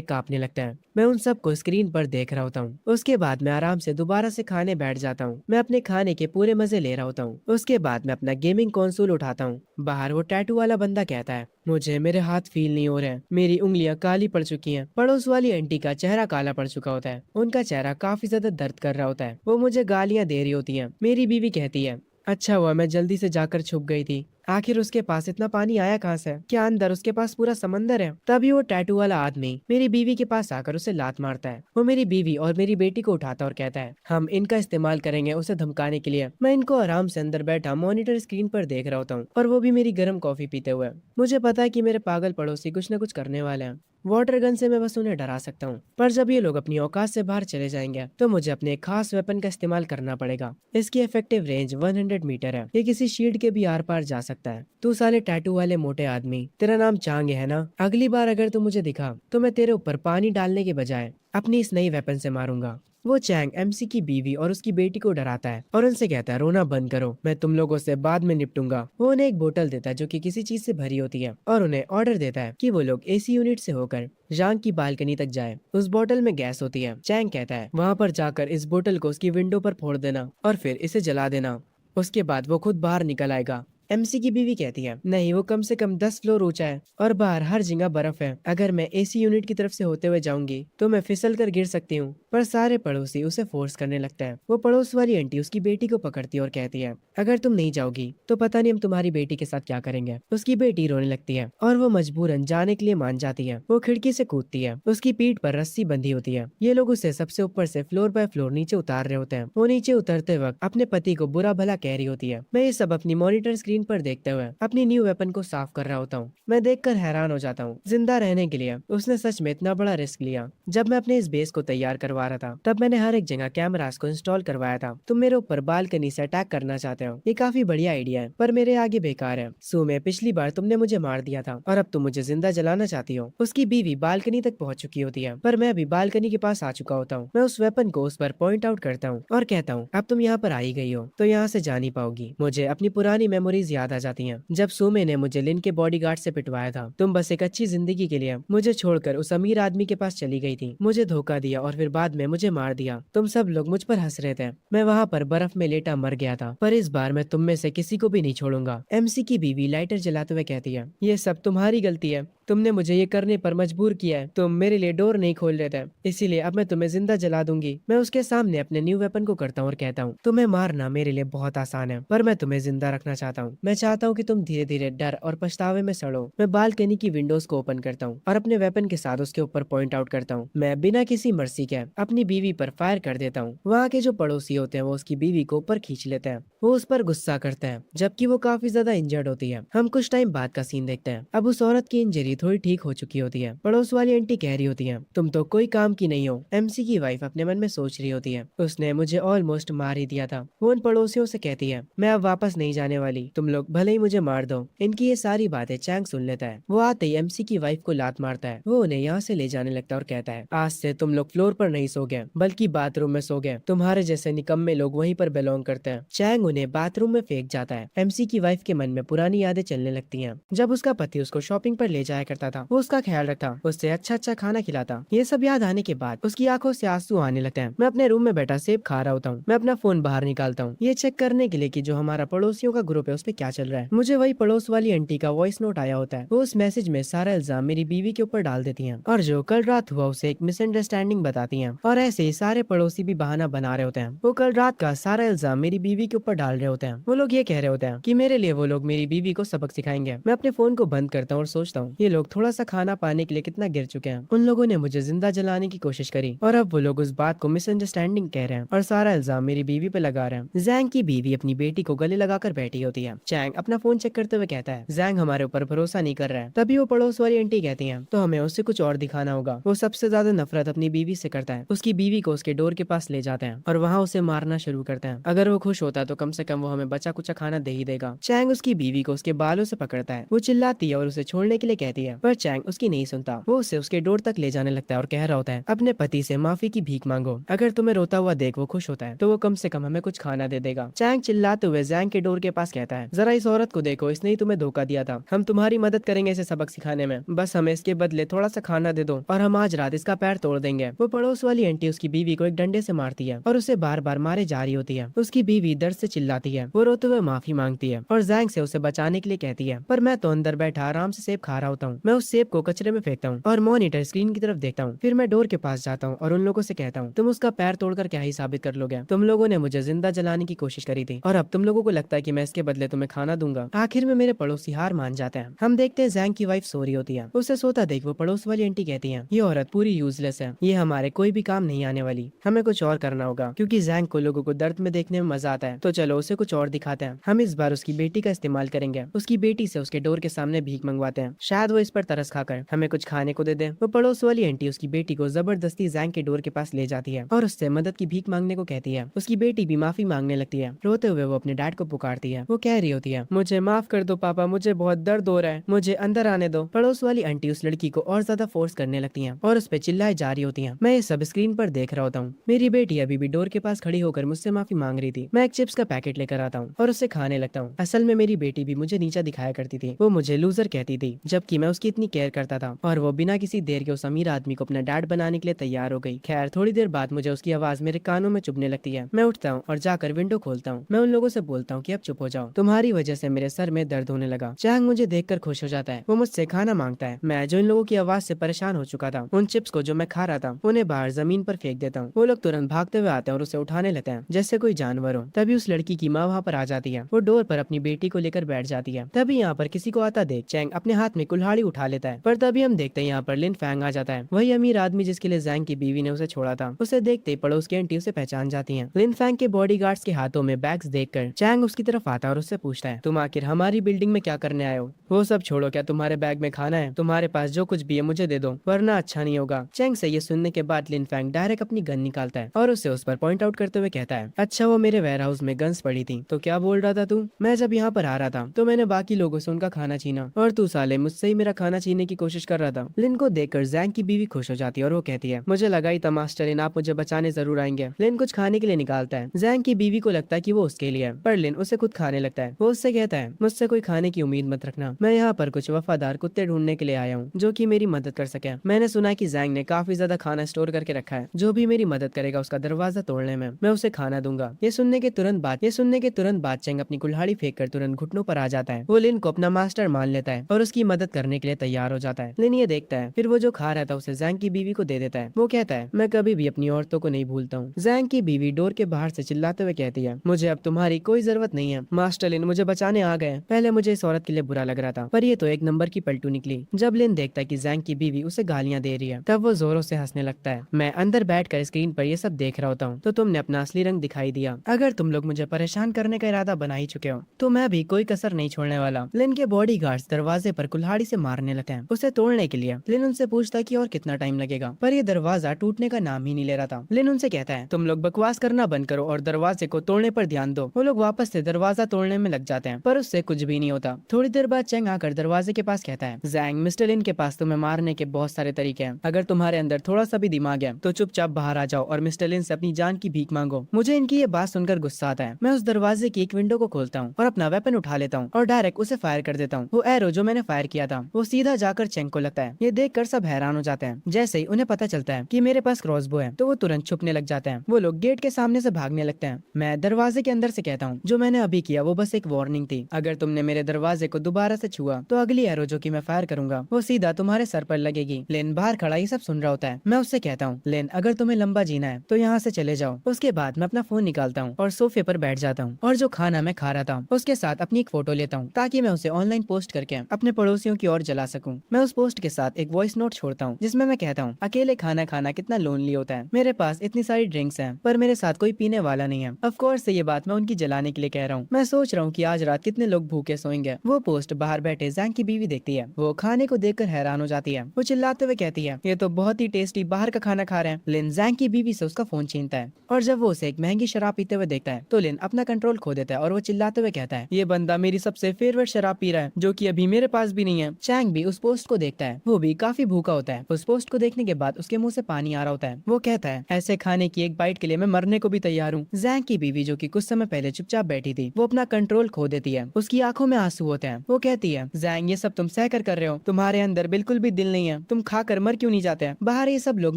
कांपने लगते हैं। मैं उन सबको स्क्रीन पर देख रहा होता हूँ। उसके बाद मैं आराम से दोबारा से खाने बैठ जाता हूँ। मैं अपने खाने के पूरे मजे ले रहा होता हूँ। उसके बाद मैं अपना गेमिंग कंसोल उठाता हूँ। बाहर वो टैटू वाला बंदा कहता है, मुझे मेरे हाथ फील नहीं हो रहे हैं, मेरी उंगलियां काली पड़ चुकी हैं। पड़ोस वाली आंटी का चेहरा काला पड़ चुका होता है। उनका चेहरा काफी ज्यादा दर्द कर रहा होता है। वो मुझे गालियां दे रही होती हैं। मेरी बीवी कहती है, अच्छा हुआ मैं जल्दी से जाकर छुप गई थी, आखिर उसके पास इतना पानी आया कहाँ से? क्या अंदर उसके पास पूरा समंदर है? तभी वो टैटू वाला आदमी मेरी बीवी के पास आकर उसे लात मारता है। वो मेरी बीवी और मेरी बेटी को उठाता और कहता है, हम इनका इस्तेमाल करेंगे उसे धमकाने के लिए। मैं इनको आराम से अंदर बैठा मॉनिटर स्क्रीन पर देख रहा होता हूँ और वो भी मेरी गर्म कॉफी पीते हुए। मुझे पता है कि मेरे पागल पड़ोसी कुछ न कुछ करने वाले हैं। वाटर गन से मैं बस उन्हें डरा सकता हूँ, पर जब ये लोग अपनी औकात से बाहर चले जाएंगे तो मुझे अपने एक खास वेपन का इस्तेमाल करना पड़ेगा। इसकी इफेक्टिव रेंज 100 मीटर है। ये किसी शील्ड के भी आर पार जा सकता है। तू साले टैटू वाले मोटे आदमी, तेरा नाम चांग है ना? अगली बार अगर तू मुझे दिखा तो मैं तेरे ऊपर पानी डालने के बजाय अपनी इस नई वेपन से मारूंगा। वो चैंग एमसी की बीवी और उसकी बेटी को डराता है और उनसे कहता है, रोना बंद करो, मैं तुम लोगों से बाद में निपटूंगा। वो उन्हें एक बोतल देता है जो कि किसी चीज से भरी होती है और उन्हें ऑर्डर देता है कि वो लोग एसी यूनिट से होकर जांग की बालकनी तक जाए। उस बोतल में गैस होती है। चैंग कहता है, वहां पर जाकर इस बोतल को उसकी विंडो पर फोड़ देना और फिर इसे जला देना। उसके बाद वो खुद बाहर निकल आएगा। एमसी की बीवी कहती है, नहीं, वो कम से कम 10 फ्लोर ऊंचा है और बाहर हर जगह बर्फ है। अगर मैं एसी यूनिट की तरफ से होते हुए जाऊंगी तो मैं फिसल कर गिर सकती हूँ। पर सारे पड़ोसी उसे फोर्स करने लगता है। वो पड़ोस वाली आंटी उसकी बेटी को पकड़ती है और कहती है, अगर तुम नहीं जाओगी तो पता नहीं हम तुम्हारी बेटी के साथ क्या करेंगे। उसकी बेटी रोने लगती है और वो मजबूरन जाने के लिए मान जाती है। वो खिड़की से कूदती है। उसकी पीठ पर रस्सी बंधी होती है। ये लोग उसे सबसे ऊपर से फ्लोर बाय फ्लोर नीचे उतार रहे होते हैं। वो नीचे उतरते वक्त अपने पति को बुरा भला कह रही होती है। मैं ये सब अपनी मॉनिटर स्क्रीन पर देखते हुए अपनी न्यू वेपन को साफ कर रहा होता हूँ। मैं देखकर हैरान हो जाता हूँ। जिंदा रहने के लिए उसने सच में इतना बड़ा रिस्क लिया। जब मैं अपने इस बेस को तैयार करवा रहा था तब मैंने हर एक जगह कैमरास को इंस्टॉल करवाया था। तुम मेरे ऊपर बालकनी से अटैक करना चाहते हो, ये काफी बढ़िया आइडिया है, पर मेरे आगे बेकार है। सो में पिछली बार तुमने मुझे मार दिया था और अब तुम मुझे जिंदा जलाना चाहती हो। उसकी बीवी बालकनी तक पहुंच चुकी होती है, पर मैं अभी बालकनी के पास आ चुका होता हूँ। मैं उस वेपन को उस पर पॉइंट आउट करता हूँ और कहता हूँ, अब तुम यहाँ पर आई गई हो तो यहाँ से जा नहीं पाओगी। मुझे अपनी पुरानी मेमोरीज याद आ जाती हैं, जब सुमे ने मुझे लिन के बॉडीगार्ड से पिटवाया था। तुम बस एक अच्छी जिंदगी के लिए मुझे छोड़कर उस अमीर आदमी के पास चली गई थी, मुझे धोखा दिया और फिर बाद में मुझे मार दिया। तुम सब लोग मुझ पर हंस रहे थे। मैं वहाँ पर बर्फ में लेटा मर गया था, पर इस बार मैं तुम में से किसी को भी नहीं छोड़ूंगा। एमसी की बीवी लाइटर जलाते हुए कहती है, ये सब तुम्हारी गलती है, तुमने मुझे ये करने पर मजबूर किया है। तुम मेरे लिए डोर नहीं खोल रहे थे, इसीलिए अब मैं तुम्हें जिंदा जला दूंगी। मैं उसके सामने अपने न्यू वेपन को करता हूँ और कहता हूँ, तुम्हें मारना मेरे लिए बहुत आसान है, पर मैं तुम्हें जिंदा रखना चाहता हूँ। मैं चाहता हूँ कि तुम धीरे धीरे डर और पछतावे में सड़ो। मैं बालकनी की विंडोज को ओपन करता हूँ और अपने वेपन के साथ उसके ऊपर पॉइंट आउट करता हूँ। मैं बिना किसी मर्सी के अपनी बीवी पर फायर कर देता हूँ। वहाँ के जो पड़ोसी होते हैं वो उसकी बीवी को ऊपर खींच लेते हैं। वो उस पर गुस्सा करते हैं, जबकि वो काफी ज्यादा इंजर्ड होती है। हम कुछ टाइम बाद का सीन देखते हैं। अब उस औरत की इंजरी थोड़ी ठीक हो चुकी होती है। पड़ोस वाली आंटी कह रही होती है, तुम तो कोई काम की नहीं हो। एमसी की वाइफ अपने मन में सोच रही होती है, उसने मुझे ऑलमोस्ट मार ही दिया था। वो उन पड़ोसियों से कहती है, मैं अब वापस नहीं जाने वाली, तुम लोग भले ही मुझे मार दो। इनकी ये सारी बातें चैंग सुन लेता है। वो आते ही एमसी की वाइफ को लात मारता है। वो उन्हें यहाँ से ले जाने लगता है और कहता है, आज से तुम लोग फ्लोर पर नहीं सोगे बल्कि बाथरूम में सोगे। तुम्हारे जैसे निकम्मे लोग वहीं पर बिलोंग करते हैं। चैंग उन्हें बाथरूम में फेंक जाता है। एमसी की वाइफ के मन में पुरानी यादें चलने लगती हैं। जब उसका पति उसको शॉपिंग पर ले जाया करता था, वो उसका ख्याल रखता, उससे अच्छा अच्छा खाना खिलाता। ये सब याद आने के बाद उसकी आंखों से आंसू आने लगते हैं। मैं अपने रूम में बैठा सेब खा रहा होता हूँ। मैं अपना फोन बाहर निकालता हूँ, ये चेक करने के लिए कि जो हमारा पड़ोसियों का ग्रुप है उस पे क्या चल रहा है। मुझे वही पड़ोस वाली आंटी का वॉइस नोट आया होता है। वो उस मैसेज में सारा इल्जाम मेरी बीवी के ऊपर डाल देती हैं और जो कल रात हुआ उसे एक मिसअंडरस्टैंडिंग बताती हैं। और ऐसे ही सारे पड़ोसी भी बहाना बना रहे होते हैं। वो कल रात का सारा इल्जाम मेरी बीवी के ऊपर डाल रहे होते हैं। वो लोग ये कह रहे होते हैं कि मेरे लिए वो लोग मेरी बीवी को सबक सिखाएंगे। मैं अपने फोन को बंद करता हूँ और सोचता हूँ, ये लोग थोड़ा सा खाना पाने के लिए कितना गिर चुके हैं। उन लोगों ने मुझे जिंदा जलाने की कोशिश करी और अब वो लोग उस बात को मिसअंडरस्टैंडिंग कह रहे हैं और सारा इल्जाम मेरी बीवी पे लगा रहे हैं। जैंग की बीवी अपनी बेटी को गले लगाकर बैठी होती है। चैंग अपना फोन चेक करते हुए कहता है, जैंग हमारे ऊपर भरोसा नहीं कर रहा है। तभी वो पड़ोस वाली आंटी कहती है, तो हमें उससे कुछ और दिखाना होगा। वो सबसे ज्यादा नफरत अपनी बीवी से करता है। उसकी बीवी को उसके डोर के पास ले जाते हैं और वहाँ उसे मारना शुरू करते हैं। अगर वो खुश होता है तो कम से कम वो हमें बचा कुचा खाना दे ही देगा। चैंग उसकी बीवी को उसके बालों से पकड़ता है। वो चिल्लाती है और उसे छोड़ने के लिए कहती है, पर चैंग उसकी नहीं सुनता। वो उसे उसके डोर तक ले जाने लगता है और कह रहा होता है, अपने पति से माफी की भीख मांगो। अगर तुम्हें रोता हुआ देख वो खुश होता है तो वो कम से कम हमें कुछ खाना दे देगा। चैंग चिल्लाते हुए जैंग के डोर के पास कहता है, जरा इस औरत को देखो, इसने ही तुम्हें धोखा दिया था। हम तुम्हारी मदद करेंगे इसे सबक सिखाने में, बस हमें इसके बदले थोड़ा सा खाना दे दो और हम आज रात इसका पैर तोड़ देंगे। वो पड़ोस वाली आंटी उसकी बीवी को एक डंडे से मारती है और उसे बार बार मारे जा रही होती है। उसकी बीवी दर्द से चिल्लाती है। वो रोते हुए माफी मांगती है और जैंग से उसे बचाने के लिए कहती है, पर मैं तो अंदर बैठा आराम से सेब खा रहा होता हूँ। मैं उस सेब को कचरे में फेंकता हूँ और मॉनिटर स्क्रीन की तरफ देखता हूँ। फिर मैं डोर के पास जाता हूँ और उन लोगों से कहता हूँ, तुम उसका पैर तोड़कर क्या ही साबित कर लोगे? तुम लोगों ने मुझे जिंदा जलाने की कोशिश करी थी और अब तुम लोगों को लगता है कि मैं इसके बदले तुम्हें तुम्हें खाना दूंगा। आखिर में मेरे पड़ोसी हार मान जाते हैं। हम देखते हैं जैंग की वाइफ सो रही होती है। उसे सोता देख वो पड़ोस वाली आंटी कहती है, ये औरत पूरी यूजलेस है, ये हमारे कोई भी काम नहीं आने वाली, हमें कुछ और करना होगा, क्योंकि जैंग को लोगों को दर्द में देखने में मजा आता है। तो चलो उसे कुछ और दिखाते हैं। हम इस बार उसकी बेटी का इस्तेमाल करेंगे। उसकी बेटी से उसके डोर के सामने भीख मंगवाते हैं, शायद वो इस पर तरस खाकर हमें कुछ खाने को दे दे। वो पड़ोस वाली आंटी उसकी बेटी को जबरदस्ती जैंग के डोर के पास ले जाती है और उससे मदद की भीख मांगने को कहती है। उसकी बेटी भी माफी मांगने लगती है। रोते हुए वो अपने डैड को पुकारती है। वो कह रही होती है, मुझे माफ कर दो पापा, मुझे बहुत दर्द हो रहा है, मुझे अंदर आने दो। पड़ोस वाली आंटी उस लड़की को और ज्यादा फोर्स करने लगती है और उस पर चिल्लाए जा रही होती है। मैं ये सब स्क्रीन पर देख रहा होता हूँ। मेरी बेटी अभी भी डोर के पास खड़ी होकर मुझसे माफी मांग रही थी। मैं एक चिप्स का पैकेट लेकर आता हूँ और उसे खाने लगता हूँ। असल में मेरी बेटी भी मुझे नीचा दिखाया करती थी। वो मुझे लूजर कहती थी, जबकि मैं उसकी इतनी केयर करता था। और वो बिना किसी देर के उस अमीर आदमी को अपना डैड बनाने के लिए तैयार हो गई। खैर थोड़ी देर बाद मुझे उसकी आवाज मेरे कानों में चुभने लगती है। मैं उठता हूँ और जाकर विंडो खोलता हूँ। मैं उन लोगों से बोलता हूँ कि अब चुप हो जाओ, तुम्हारी वजह से मेरे सर में दर्द होने लगा। चैंग मुझे देखकर खुश हो जाता है। वो मुझसे खाना मांगता है। मैं जो इन लोगों की आवाज से परेशान हो चुका था, उन चिप्स को जो मैं खा रहा था, उन्हें बाहर जमीन पर फेंक देता हूँ। वो लोग तुरंत भागते हुए आते हैं और उसे उठाने लगते हैं जैसे कोई जानवर हो। तभी उस लड़की की माँ वहाँ पर आ जाती है। वो डोर पर अपनी बेटी को लेकर बैठ जाती है। तभी यहाँ पर किसी को आता देख चैंग अपने हाथ में कुल्हाड़ी उठा लेता है। पर तभी हम देखते हैं यहाँ पर लिन फैंग आ जाता है, वही अमीर आदमी जिसके लिए जैंग की बीवी ने उसे छोड़ा था। उसे देखते ही पड़ोस की आंटी उसे पहचान जाती है। लिन फैंग के बॉडीगार्ड्स के हाथों में बैग्स देखकर चैंग उसकी तरफ आता है और उससे पूछता है, तुम आखिर हमारी बिल्डिंग में क्या करने आए हो? वो सब छोड़ो, क्या तुम्हारे बैग में खाना है? तुम्हारे पास जो कुछ भी है मुझे दे दो, वरना अच्छा नहीं होगा। चैंग से ये सुनने के बाद लिन फैंग डायरेक्ट अपनी गन निकालता है और उसे उस पर पॉइंट आउट करते हुए कहता है, अच्छा वो मेरे वेयर हाउस में गन्स पड़ी थी, तो क्या बोल रहा था तू? मैं जब यहाँ पर आ रहा था तो मैंने बाकी लोगों से उनका खाना छीना और तू साले मुझसे ही मेरा खाना छीनने की कोशिश कर रहा था। लिन को देखकर जैंग की बीवी खुश हो जाती है और वो कहती है, मुझे लगा ही था मास्टर लिन आप मुझे बचाने जरूर आएंगे। लिन कुछ खाने के लिए निकालता है। जैंग की बीवी को लगता है कि वो उसके लिए है, पर लिन उसे खुद खाने लगता है। वो उससे कहता है, मुझसे कोई खाने की उम्मीद मत रखना, मैं यहाँ पर कुछ वफादार कुत्ते ढूंढने के लिए आया हूँ जो कि मेरी मदद कर सके। मैंने सुना है कि जैंग ने काफी ज्यादा खाना स्टोर करके रखा है, जो भी मेरी मदद करेगा उसका दरवाजा तोड़ने में मैं उसे खाना दूंगा। ये सुनने के तुरंत बाद चैंग अपनी कुल्हाड़ी फेंक कर तुरंत घुटनों पर आ जाता है। वो लिन को अपना मास्टर मान लेता है और उसकी मदद करने के लिए तैयार हो जाता है। लिन ये देखता है, फिर वो जो खा रहा था उसे जैंग की बीवी को दे देता है। वो कहता है, मैं कभी भी अपनी औरतों को नहीं भूलता हूँ। जैंग की बीवी डोर के बाहर से चिल्लाते हुए कहती है, मुझे अब तुम्हारी कोई जरूरत नहीं है, मास्टर लिन मुझे बचाने आ गए। पहले मुझे इस औरत के लिए बुरा लग रहा था, पर ये तो एक नंबर की पलटू निकली। जब लिन देखता है कि जैंग की बीवी उसे गालियां दे रही है, तब वो जोरों से हंसने लगता है। मैं अंदर बैठकर स्क्रीन पर ये सब देख रहा होता हूँ, तो तुमने अपना असली रंग दिखाई दिया। अगर तुम लोग मुझे परेशान करने का इरादा बना ही चुके हो, तो मैं भी कोई कसर नहीं छोड़ने वाला। लिन के बॉडीगार्ड्स दरवाजे पर कुल्हाड़ी से मारने लगते हैं उसे तोड़ने के लिए। लिन उनसे पूछता है कि और कितना टाइम लगेगा, पर ये दरवाजा टूटने का नाम ही नहीं ले रहा था। लिन उनसे कहता है, तुम लोग बकवास करना बंद करो और दरवाजे को तोड़ने पर ध्यान दो। वो लोग वापस से दरवाजा तोड़ने में लग जाते हैं, पर उससे कुछ भी नहीं होता। थोड़ी देर बाद चैंग आकर दरवाजे के पास कहता है, जैंग मिस्टर लिन के पास तुम्हें मारने के बहुत सारे तरीके हैं, अगर तुम्हारे अंदर थोड़ा सा भी दिमाग है तो चुपचाप बाहर आ जाओ और मिस्टर लिन से अपनी जान की भीख मांगो। मुझे इनकी ये बात सुनकर गुस्सा आता है। मैं उस दरवाजे की एक विंडो को खोलता हूँ और अपना वेपन उठा लेता हूँ और डायरेक्ट उसे फायर कर देता हूँ। वो एरो जो मैंने फायर किया था वो सीधा जाकर चैंग को लगता है। ये देखकर सब हैरान हो जाते हैं। जैसे ही उन्हें पता चलता है कि मेरे पास क्रॉसबो है, तो वो तुरंत छुपने लग जाते हैं। वो लोग गेट के सामने से भागने लगते हैं। मैं दरवाजे के अंदर से कहता हूँ, जो मैंने अभी किया वो बस एक वार्निंग थी, अगर तुमने मेरे दरवाजे को दोबारा से छुआ तो अगली एरो जो कि मैं फायर करूंगा वो सीधा तुम्हारे सर पर लगेगी। लेन बाहर खड़ा ये सब सुन रहा होता है। मैं उससे कहता हूँ, लेन अगर तुम्हें लंबा जीना है तो यहाँ से चले जाओ। उसके बाद मैं अपना फोन निकालता हूँ और सोफे पर बैठ जाता हूँ और जो खाना मैं खा रहा था उसके साथ अपनी एक फोटो लेता हूँ ताकि मैं उसे ऑनलाइन पोस्ट करके अपने पड़ोसियों की ओर जला सकूं। मैं उस पोस्ट के साथ एक वॉइस नोट छोड़ता हूँ जिसमें मैं कहता हूँ, अकेले खाना खाना कितना लोनली होता है, मेरे पास इतनी सारी ड्रिंक्स हैं पर मेरे साथ कोई पीने वाला नहीं है। ऑफ कोर्स ये बात मैं उनकी जलाने के लिए कह रहा हूँ। मैं सोच रहा हूँ कि आज रात कितने लोग भूखे सोएंगे। वो पोस्ट बाहर बैठे जैंग की बीवी देखती है। वो खाने को देखकर हैरान हो जाती है। वो चिल्लाते हुए कहती है, ये तो बहुत ही टेस्टी बाहर का खाना खा रहे हैं। लिन जैंग की बीवी से उसका फोन छीनता है और जब वो उसे एक महंगी शराब पीते हुए देखता है तो लिन अपना कंट्रोल खो देता है और वो चिल्लाते हुए कहता है, ये बंदा मेरी सबसे फेवरेट शराब पी रहा है जो कि अभी मेरे पास भी नहीं है। चैंग भी उस पोस्ट को देखता है। वो भी काफी भूखा होता है। उस पोस्ट को देखने के बाद उसके मुंह से पानी आ रहा होता है। वो कहता है, ऐसे खाने की एक बाइट के लिए मैं मरने को भी तैयार हूँ। जैंग की बीवी जो कि कुछ समय पहले चुपचाप बैठी थी वो अपना कंट्रोल खो देती है। उसकी आंखों में आंसू होते हैं। वो कहती है, जैंग ये सब तुम सह कर रहे हो, तुम्हारे अंदर बिल्कुल भी दिल नहीं है, तुम खा कर मर क्यों नहीं जाते? बाहर ये सब लोग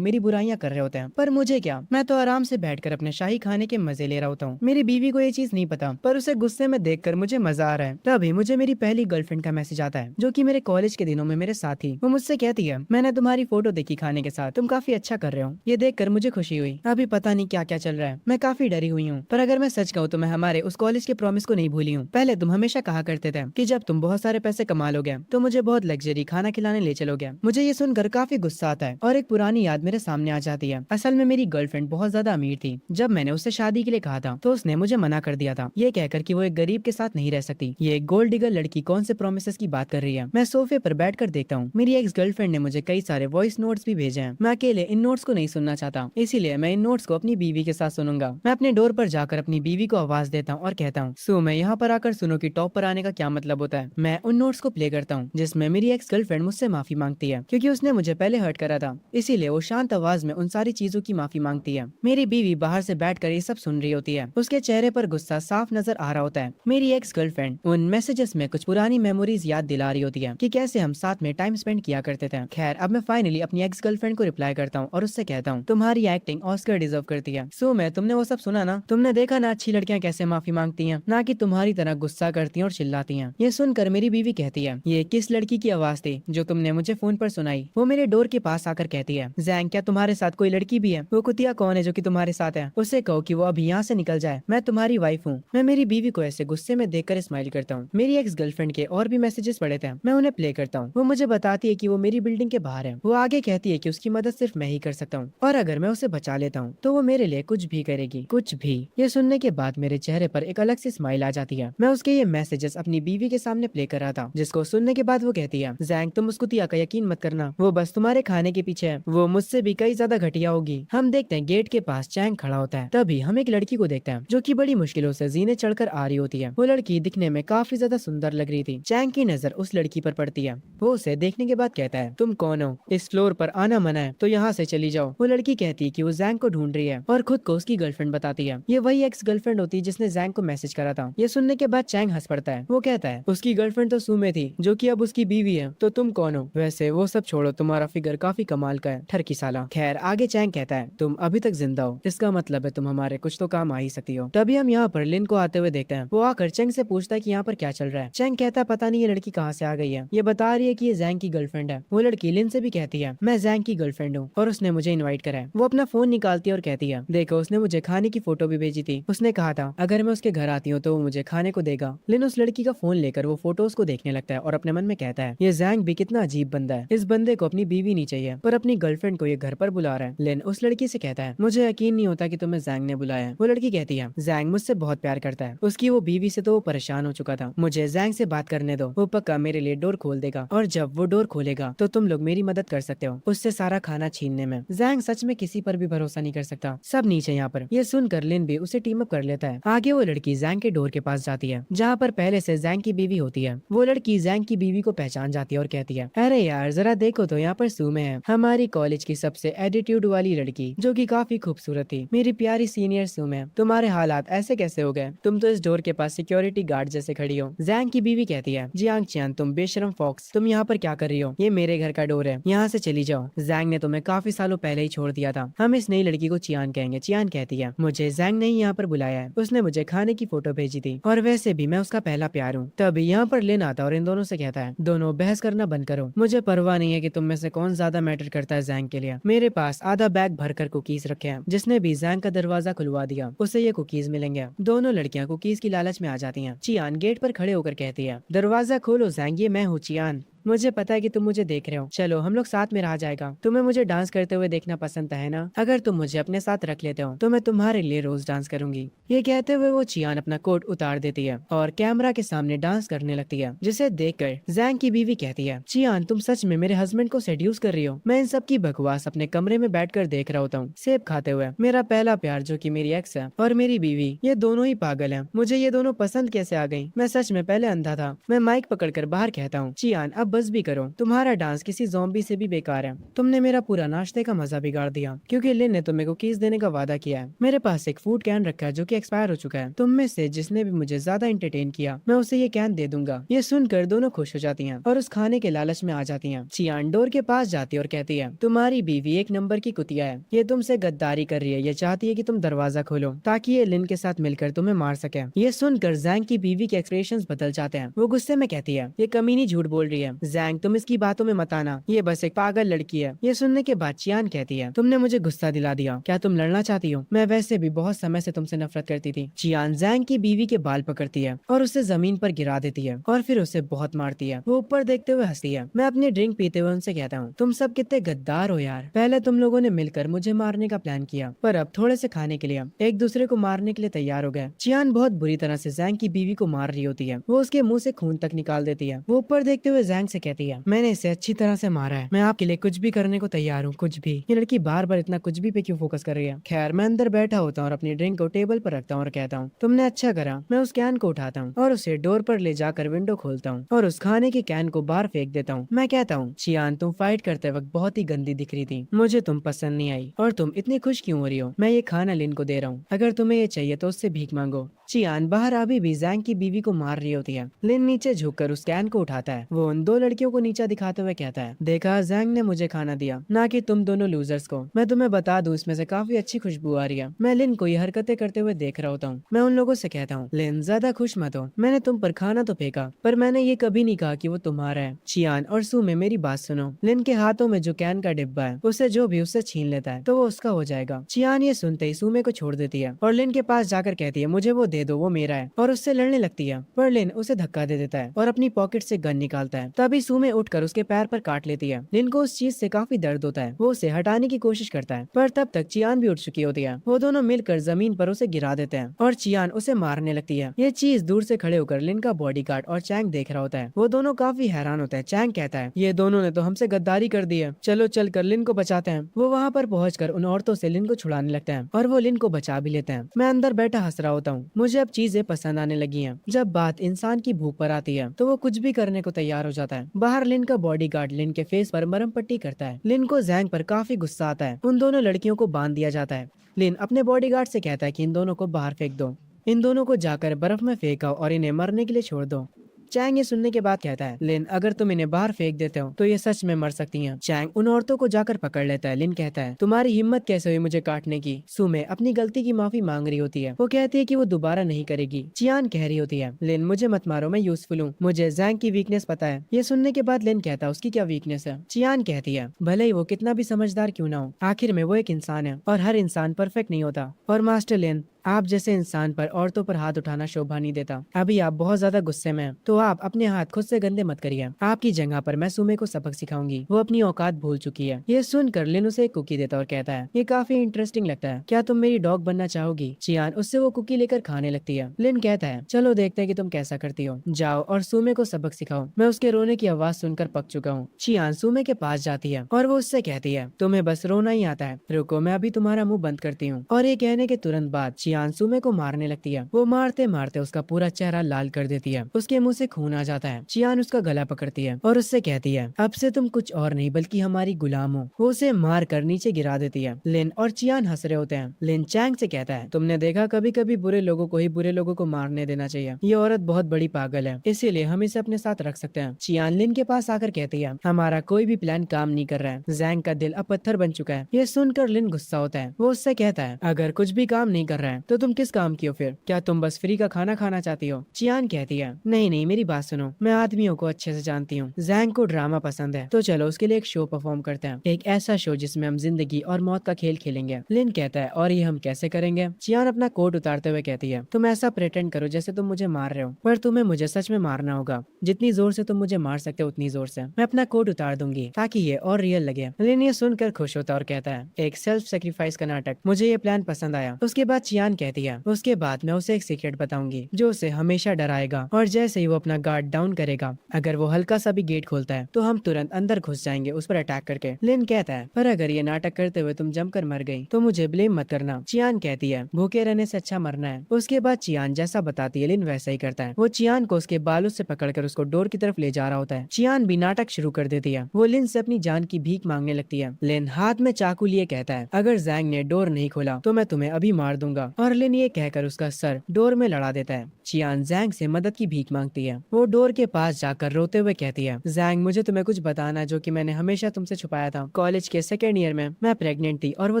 मेरी बुराइयां कर रहे होते हैं पर मुझे क्या, मैं तो आराम से बैठकर अपने शाही खाने के मजे ले रहा होता हूँ। मेरी बीवी को ये चीज नहीं पता पर उसे गुस्से में देखकर मुझे मजा आ रहा है। तभी मुझे मेरी पहली गर्लफ्रेंड का मैसेज आता है जो कि मेरे कॉलेज के दिनों में मेरे साथ थी। वो मुझसे कहती है, मैंने तुम्हारी फोटो देखी खाने के साथ, तुम काफी अच्छा कर रहे हो। ये देखकर मुझे खुशी हुई। अभी पता नहीं क्या क्या चल रहा है, मैं काफी डरी हुई हूँ, पर अगर मैं सच कहूँ तो मैं हमारे उस कॉलेज के प्रॉमिस को नहीं भूली हूँ। पहले तुम हमेशा कहा करते थे कि जब तुम बहुत सारे पैसे कमा लोगे तो मुझे बहुत लग्जरी खाना खिलाने ले चलोगे। मुझे ये सुनकर काफी गुस्सा आता है और एक पुरानी याद मेरे सामने आ जाती है। असल में मेरी गर्लफ्रेंड बहुत ज्यादा अमीर थी। जब मैंने उससे शादी के लिए कहा था तो उसने मुझे मना कर दिया था, ये कहकर कि वो एक गरीब के साथ नहीं रह सकती। ये एक गोल्ड डिगर लड़की कौन से प्रोमिसेस की बात कर रही है। मैं सोफे पर बैठकर देखता हूँ। मेरी एक्स गर्लफ्रेंड ने मुझे कई सारे वॉइस नोट्स भी भेजे हैं। मैं अकेले इन नोट्स को नहीं सुनना चाहता, इसीलिए मैं इन नोट्स को अपनी बीवी के साथ सुनूंगा। मैं अपने डोर पर जाकर अपनी बीवी को आवाज देता हूँ और कहता हूँ, सो मैं यहाँ पर आकर सुनो कि टॉप पर आने का क्या मतलब होता है। मैं उन नोट्स को प्ले करता हूँ जिसमें मेरी एक्स गर्लफ्रेंड मुझसे माफी मांगती है क्योंकि उसने मुझे पहले हर्ट करा था, इसीलिए वो शांत आवाज में उन सारी चीजों की माफी मांगती है। मेरी बीवी बाहर से बैठकर ये सब सुन रही होती है। उसके चेहरे पर गुस्सा साफ नजर आ रहा होता है। मेरी एक्स गर्लफ्रेंड उन मैसेजेस में कुछ पुरानी मेमोरीज याद दिला रही होती है कि कैसे हम साथ में टाइम स्पेंड किया करते थे। खैर, अब मैं फाइनली अपनी एक्स गर्लफ्रेंड को रिप्लाई करता हूँ और उससे कहता हूँ, तुम्हारी एक्टिंग ऑस्कर डिजर्व करती है। सो मैं तुमने वो सब सुना ना, तुमने देखा ना अच्छी लड़कियां कैसे माफी मांगती हैं, ना कि तुम्हारी तरह गुस्सा करती हैं और चिल्लाती हैं। ये सुनकर मेरी बीवी कहती है, ये किस लड़की की आवाज थी जो तुमने मुझे फोन पर सुनाई। वो मेरे डोर के पास आकर कहती है, जैंग क्या तुम्हारे साथ कोई लड़की भी है? वो कुतिया कौन है जो कि तुम्हारे साथ है? उससे कहो कि वो अभी यहाँ से निकल जाए, मैं तुम्हारी वाइफ हूँ। मैं मेरी बीवी को ऐसे गुस्से में देखकर स्माइल करता हूँ। मेरी एक्स गर्लफ्रेंड के और भी मैसेजेस पड़े थे, मैं उन्हें प्ले करता हूँ। वो मुझे बताती है कि वो मेरी बिल्डिंग के बाहर है। वो आगे कहती है कि उसकी मदद सिर्फ मैं ही कर सकता हूँ और अगर मैं उसे बचा लेता हूँ तो वो मेरे लिए कुछ भी करेगी, कुछ भी। ये सुनने के बाद मेरे चेहरे पर एक अलग सी स्माइल आ जाती है। मैं उसके ये मैसेजेस अपनी बीवी के सामने प्ले कर रहा था, जिसको सुनने के बाद वो कहती है, जैंग तुम उस कुतिया का यकीन मत करना, वो बस तुम्हारे खाने के पीछे है, वो मुझसे भी कई ज्यादा घटिया होगी। हम देखते हैं गेट के पास चैंग खड़ा होता है। तभी हम एक लड़की को देखते हैं जो कि बड़ी मुश्किलों से जीने चढ़कर आ रही होती है। वो लड़की दिखने में काफी ज्यादा सुंदर लग रही थी। चैंग की नजर उस लड़की पर पड़ती है। वो उसे देखने के बाद कहता है, तुम कौन हो? इस फ्लोर पर आना मना है तो यहाँ से चली जाओ। वो लड़की कहती है कि वो जैंग को ढूंढ रही है और खुद को उसकी गर्लफ्रेंड बताती है। ये वही एक्स गर्लफ्रेंड होती है जिसने जैंग को मैसेज करा था। ये सुनने के बाद चैंग हंस पड़ता है। वो कहता है, उसकी गर्लफ्रेंड तो सुमे थी जो कि अब उसकी बीवी है, तो तुम कौन हो? वैसे वो सब छोड़ो, तुम्हारा फिगर काफी कमाल का है, ठरकी साला। खैर, आगे चैंग कहता है, तुम अभी तक जिंदा हो, इसका मतलब है तुम हमारे कुछ तो काम आ ही सकती हो। तभी हम यहाँ पर लिन को आते हुए देखते हैं। वो आकर चैंग से पूछता है कि यहाँ पर क्या चल रहा है। चैंग कहता है, पता नहीं ये लड़की कहाँ से आ गई है, ये बता रही है कि ये जैंग की गर्लफ्रेंड है। वो लड़की लिन से भी कहती है, मैं जैंग की गर्लफ्रेंड हूँ और उसने मुझे इन्वाइट करा है। वो अपना फोन निकालती है और कहती है, देखो उसने मुझे खाने की फोटो भी भेजी थी। उसने कहा था अगर मैं उसके घर आती हूँ तो वो मुझे खाने को देगा। लिन उस लड़की का फोन लेकर वो फोटोज को देखने लगता है और अपने मन में कहता है, ये जैंग भी कितना अजीब बंदा है, इस बंदे को अपनी बीवी नहीं चाहिए पर अपनी गर्लफ्रेंड को ये घर पर बुला रहा है। लिन उस लड़की से कहता है, मुझे यकीन नहीं होता कि तुम्हें जैंग ने बुलाया है। वो लड़की कहती है, जैंग मुझसे बहुत प्यार करता है, उसकी वो बीवी से तो वो परेशान हो चुका था, मुझे जैंग से बात करने दो, वो पक्का मेरे लिए डोर खोल देगा और जब वो डोर खोलेगा तो तुम लोग मेरी मदद कर सकते हो उससे सारा खाना छीनने में। जैंग सच में किसी पर भी भरोसा नहीं कर सकता। सब नीचे यहाँ पर। ये सुनकर लिन भी उसे टीम अप कर लेता है। आगे वो लड़की जैंग के डोर के पास जाती है जहाँ पर पहले से जैंग की बीवी होती है। वो लड़की जैंग की बीवी को पहचान जाती है और कहती है, अरे यार जरा देखो तो यहाँ पर सुमे है, हमारी कॉलेज की सबसे एटीट्यूड वाली लड़की जो कि काफी खूबसूरत थी। मेरी प्यारी सीनियर सुमे, तुम्हारे हालात ऐसे कैसे हो गए? तुम तो इस डोर के पास सिक्योरिटी गार्ड जैसे खड़ी हो। जैंग की बीवी कहती है, जियांग चियान तुम बेशरम फॉक्स, तुम यहाँ पर क्या कर रही हो? ये मेरे घर का डोर है, यहाँ से चली जाओ। जैंग ने तुम्हें काफी सालों पहले ही छोड़ दिया था, हम इस नई लड़की को चियान कहेंगे। चियान कहती है, मुझे जैंग ने यहाँ पर बुलाया है, उसने मुझे खाने की फोटो भेजी थी और वैसे भी मैं उसका पहला प्यार हूँ। तभी यहाँ पर लिन आता और इन दोनों से कहता है, दोनों बहस करना बंद करो, मुझे परवाह नहीं है कि तुम में से कौन ज्यादा मैटर करता है जैंग के लिए। मेरे पास आधा बैग भरकर कुकीज रखे हैं, जिसने भी जैंग का दरवाजा खुलवा दिया उसे ये कुकीज मिलेंगे। दोनों लड़कियां कुकीज की लालच में आ जाती हैं। चियान गेट पर खड़े होकर कहती है, दरवाजा खोलो जैंग, ये मैं हूँ चियान, मुझे पता है कि तुम मुझे देख रहे हो, चलो हम लोग साथ में रहा जाएगा। तुम्हें मुझे डांस करते हुए देखना पसंद है ना? अगर तुम मुझे अपने साथ रख लेते हो तो मैं तुम्हारे लिए रोज डांस करूंगी। ये कहते हुए वो चियान अपना कोट उतार देती है और कैमरा के सामने डांस करने लगती है, जिसे देखकर जैंग की बीवी कहती है, चियान तुम सच में मेरे हस्बैंड को सेड्यूस कर रही हो? मैं इन सब की बकवास अपने कमरे में बैठकर देख रहा होता हूँ सेब खाते हुए। मेरा पहला प्यार जो कि मेरी एक्स है और मेरी बीवी, ये दोनों ही पागल है। मुझे ये दोनों पसंद कैसे आ गयी? मैं सच में पहले अंधा था। मैं माइक पकड़कर बाहर कहता हूँ, चियान अब बस भी करो, तुम्हारा डांस किसी ज़ॉम्बी से भी बेकार है। तुमने मेरा पूरा नाश्ते का मजा बिगाड़ दिया क्योंकि लिन ने तुम्हें कुकीज देने का वादा किया है। मेरे पास एक फूड कैन रखा है जो कि एक्सपायर हो चुका है। तुम में से जिसने भी मुझे ज्यादा एंटरटेन किया मैं उसे ये कैन दे दूंगा। ये सुनकर दोनों खुश हो जाती हैं और उस खाने के लालच में आ जाती हैं। चियान डोर के पास जाती है और कहती है, तुम्हारी बीवी एक नंबर की कुतिया है, ये तुमसे गद्दारी कर रही है, ये चाहती है कि तुम दरवाजा खोलो ताकि ये लिन के साथ मिलकर तुम्हें मार सके। ये सुनकर जैंग की बीवी के एक्सप्रेशंस बदल जाते हैं। वो गुस्से में कहती है, ये कमीनी झूठ बोल रही है। जैंग तुम इसकी बातों में मत आना, ये बस एक पागल लड़की है। ये सुनने के बाद चियान कहती है, तुमने मुझे गुस्सा दिला दिया, क्या तुम लड़ना चाहती हो? मैं वैसे भी बहुत समय से तुमसे नफरत करती थी। चियान जैंग की बीवी के बाल पकड़ती है और उसे जमीन पर गिरा देती है और फिर उसे बहुत मारती है। वो ऊपर देखते हुए हंसती है। मैं अपनी ड्रिंक पीते हुए उनसे कहता हूँ, तुम सब कितने गद्दार हो यार। पहले तुम लोगों ने मिलकर मुझे मारने का प्लान किया, पर अब थोड़े से खाने के लिए एक दूसरे को मारने के लिए तैयार हो गए। चियान बहुत बुरी तरह से जैंग की बीवी को मार रही होती है। वो उसके मुंह से खून तक निकाल देती है। वो ऊपर देखते हुए जैंग से कहती है, मैंने इसे अच्छी तरह से मारा है, मैं आपके लिए कुछ भी करने को तैयार हूँ, कुछ भी। ये लड़की बार बार इतना कुछ भी पे क्यों फोकस कर रही है? खैर, मैं अंदर बैठा होता हूँ और अपनी ड्रिंक को टेबल पर रखता हूँ और कहता हूँ, तुमने अच्छा करा। मैं उस कैन को उठाता हूँ और उसे डोर पर ले जाकर विंडो खोलता हूँ और उस खाने के कैन को बाहर फेंक देता हूँ। मैं कहता हूँ, चियान तुम फाइट करते वक्त बहुत ही गंदी दिख रही थी, मुझे तुम पसंद नहीं आई और तुम इतनी खुश क्यों हो रही हो? मैं ये खाना लिन को दे रहा हूँ, अगर तुम्हें ये चाहिए तो उससे भीख मांगो। चियान बाहर अभी भी जैंग की बीवी को मार रही होती है। लिन नीचे झुककर उस कैन को उठाता है। वो उन दो लड़कियों को नीचा दिखाते हुए कहता है, देखा, जैंग ने मुझे खाना दिया, ना कि तुम दोनों लूजर्स को। मैं तुम्हें बता दूं, इसमें से काफी अच्छी खुशबू आ रही है। मैं लिन को ये हरकतें करते हुए देख रहा होता हूँ। मैं उन लोगों से कहता हूँ, लिन ज्यादा खुश मत हो, मैंने तुम पर खाना तो फेंका, पर मैंने ये कभी नहीं कहा कि वो तुम्हारा है। चियान और सुमे, मेरी बात सुनो। लिन के हाथों में जो कैन का डिब्बा है, उसे जो भी उससे छीन लेता है तो वो उसका हो जाएगा। चियान ये सुनते ही सुमे को छोड़ देती है और लिन के पास जाकर कहती है, मुझे वो दे दो, वो मेरा है, और उससे लड़ने लगती है। पर लिन उसे धक्का दे देता है और अपनी पॉकेट से गन निकालता है। तभी सुमे उठकर उसके पैर पर काट लेती है। लिन को उस चीज से काफी दर्द होता है। वो उसे हटाने की कोशिश करता है, पर तब तक चियान भी उठ चुकी होती है। वो दोनों मिलकर जमीन पर उसे गिरा देते हैं और चियान उसे मारने लगती है। ये चीज दूर से खड़े होकर लिन का बॉडीगार्ड और चैंग देख रहा होता है। वो दोनों काफी हैरान होते हैं। चैंग कहता है, ये दोनों ने तो हमसे गद्दारी कर दी है, चलो चल कर लिन को बचाते हैं। वो वहाँ पर पहुंचकर उन औरतों से लिन को छुड़ाने लगता है और वो लिन को बचा भी लेते हैं। मैं अंदर बैठा हंस रहा होता हूँ। मुझे अब चीजें पसंद आने लगी हैं। जब बात इंसान की भूख पर आती है तो वो कुछ भी करने को तैयार हो जाता है। बाहर लिन का बॉडीगार्ड लिन के फेस पर मरहम पट्टी करता है। लिन को जैंग पर काफी गुस्सा आता है। उन दोनों लड़कियों को बांध दिया जाता है। लिन अपने बॉडीगार्ड से कहता है कि इन दोनों को बाहर फेंक दो, इन दोनों को जाकर बर्फ में फेंका और इन्हें मरने के लिए छोड़ दो। चैंग ये सुनने के बाद कहता है, लिन, अगर तुम इन्हें बाहर फेंक देते हो तो ये सच में मर सकती हैं। चैंग उन औरतों को जाकर पकड़ लेता है। लिन कहता है, तुम्हारी हिम्मत कैसे हुई मुझे काटने की? सुमे अपनी गलती की माफी मांग रही होती है। वो कहती है कि वो दोबारा नहीं करेगी। चियान कह रही होती है, लिन, मुझे मत मारो, मैं यूजफुल हूँ, मुझे जैंग की वीकनेस पता है। ये सुनने के बाद लिन कहता है, उसकी क्या वीकनेस है? चियान कहती है, भले ही वो कितना भी समझदार क्यों ना हो, आखिर में वो एक इंसान है और हर इंसान परफेक्ट नहीं होता। और मास्टर लिन, आप जैसे इंसान पर औरतों पर हाथ उठाना शोभा नहीं देता। अभी आप बहुत ज्यादा गुस्से में हैं, तो आप अपने हाथ खुद से गंदे मत करिए। आपकी जगह पर मैं सुमे को सबक सिखाऊंगी, वो अपनी औकात भूल चुकी है। ये सुनकर लिन उसे एक कुकी देता और कहता है, ये काफी इंटरेस्टिंग लगता है, क्या तुम मेरी डॉग बनना चाहोगी? चियान उससे वो कुकी लेकर खाने लगती है। लिन कहता है, चलो देखते हैं कि तुम कैसा करती हो, जाओ और सुमे को सबक सिखाओ। मैं उसके रोने की आवाज सुनकर पक चुका हूँ। चियान सुमे के पास जाती है और वो उससे कहती है, तुम्हें बस रोना ही आता है, रुको मैं अभी तुम्हारा मुंह बंद करती हूँ। और ये कहने के तुरंत बाद चियान सुमे को मारने लगती है। वो मारते मारते उसका पूरा चेहरा लाल कर देती है। उसके मुंह से खून आ जाता है। चियान उसका गला पकड़ती है और उससे कहती है, अब से तुम कुछ और नहीं बल्कि हमारी गुलाम हो। वो उसे मार कर नीचे गिरा देती है। लिन और चियान हंस रहे होते हैं। लिन चैंग से कहता है, तुमने देखा, कभी कभी बुरे लोगों को ही बुरे लोगों को मारने देना चाहिए। ये औरत बहुत बड़ी पागल है, इसीलिए हम इसे अपने साथ रख सकते हैं। चियान लिन के पास आकर कहती है, हमारा कोई भी प्लान काम नहीं कर रहा है, जैंग का दिल अब पत्थर बन चुका है। ये सुनकर लिन गुस्सा होता है। वो उससे कहता है, अगर कुछ भी काम नहीं कर रहा है तो तुम किस काम की हो फिर? क्या तुम बस फ्री का खाना खाना चाहती हो? चियान कहती है, नहीं नहीं, मेरी बात सुनो, मैं आदमियों को अच्छे से जानती हूँ। जैंग को ड्रामा पसंद है, तो चलो उसके लिए एक शो परफॉर्म करते हैं, एक ऐसा शो जिसमें हम जिंदगी और मौत का खेल खेलेंगे। लिन कहता है, और ये हम कैसे करेंगे? चियान अपना कोट उतारते हुए कहती है, तुम ऐसा प्रेटेंड करो जैसे तुम मुझे मार रहे हो, पर तुम्हें मुझे सच में मारना होगा। जितनी जोर से तुम मुझे मार सकते हो उतनी जोर से। मैं अपना कोट उतार दूंगी ताकि ये और रियल लगे। लिन ये सुनकर खुश होता और कहता है, एक सेल्फ सेक्रीफाइस का नाटक, मुझे ये प्लान पसंद आया। उसके बाद चियान कहती है, उसके बाद मैं उसे एक सीक्रेट बताऊंगी जो उसे हमेशा डराएगा, और जैसे ही वो अपना गार्ड डाउन करेगा, अगर वो हल्का सा भी गेट खोलता है तो हम तुरंत अंदर घुस जाएंगे उस पर अटैक करके। लिन कहता है, पर अगर ये नाटक करते हुए तुम जमकर मर गई तो मुझे ब्लेम मत करना। चियान कहती है, भूखे रहने से अच्छा मरना है। उसके बाद चियान जैसा बताती है लिन वैसा ही करता है। वो चियान को उसके बालों से पकड़कर उसको डोर की तरफ ले जा रहा होता है। चियान भी नाटक शुरू कर देती है। वो लिन से अपनी जान की भीख मांगने लगती है। लिन हाथ में चाकू लिए कहता है, अगर जैंग ने डोर नहीं खोला तो मैं तुम्हें अभी मार दूंगा। और लिन ये कहकर उसका सर डोर में लड़ा देता है। चियान जैंग से मदद की भीख मांगती है। वो डोर के पास जाकर रोते हुए कहती है, जैंग मुझे तुम्हें कुछ बताना है जो कि मैंने हमेशा तुमसे छुपाया था। कॉलेज के सेकेंड ईयर में मैं प्रेग्नेंट थी और वो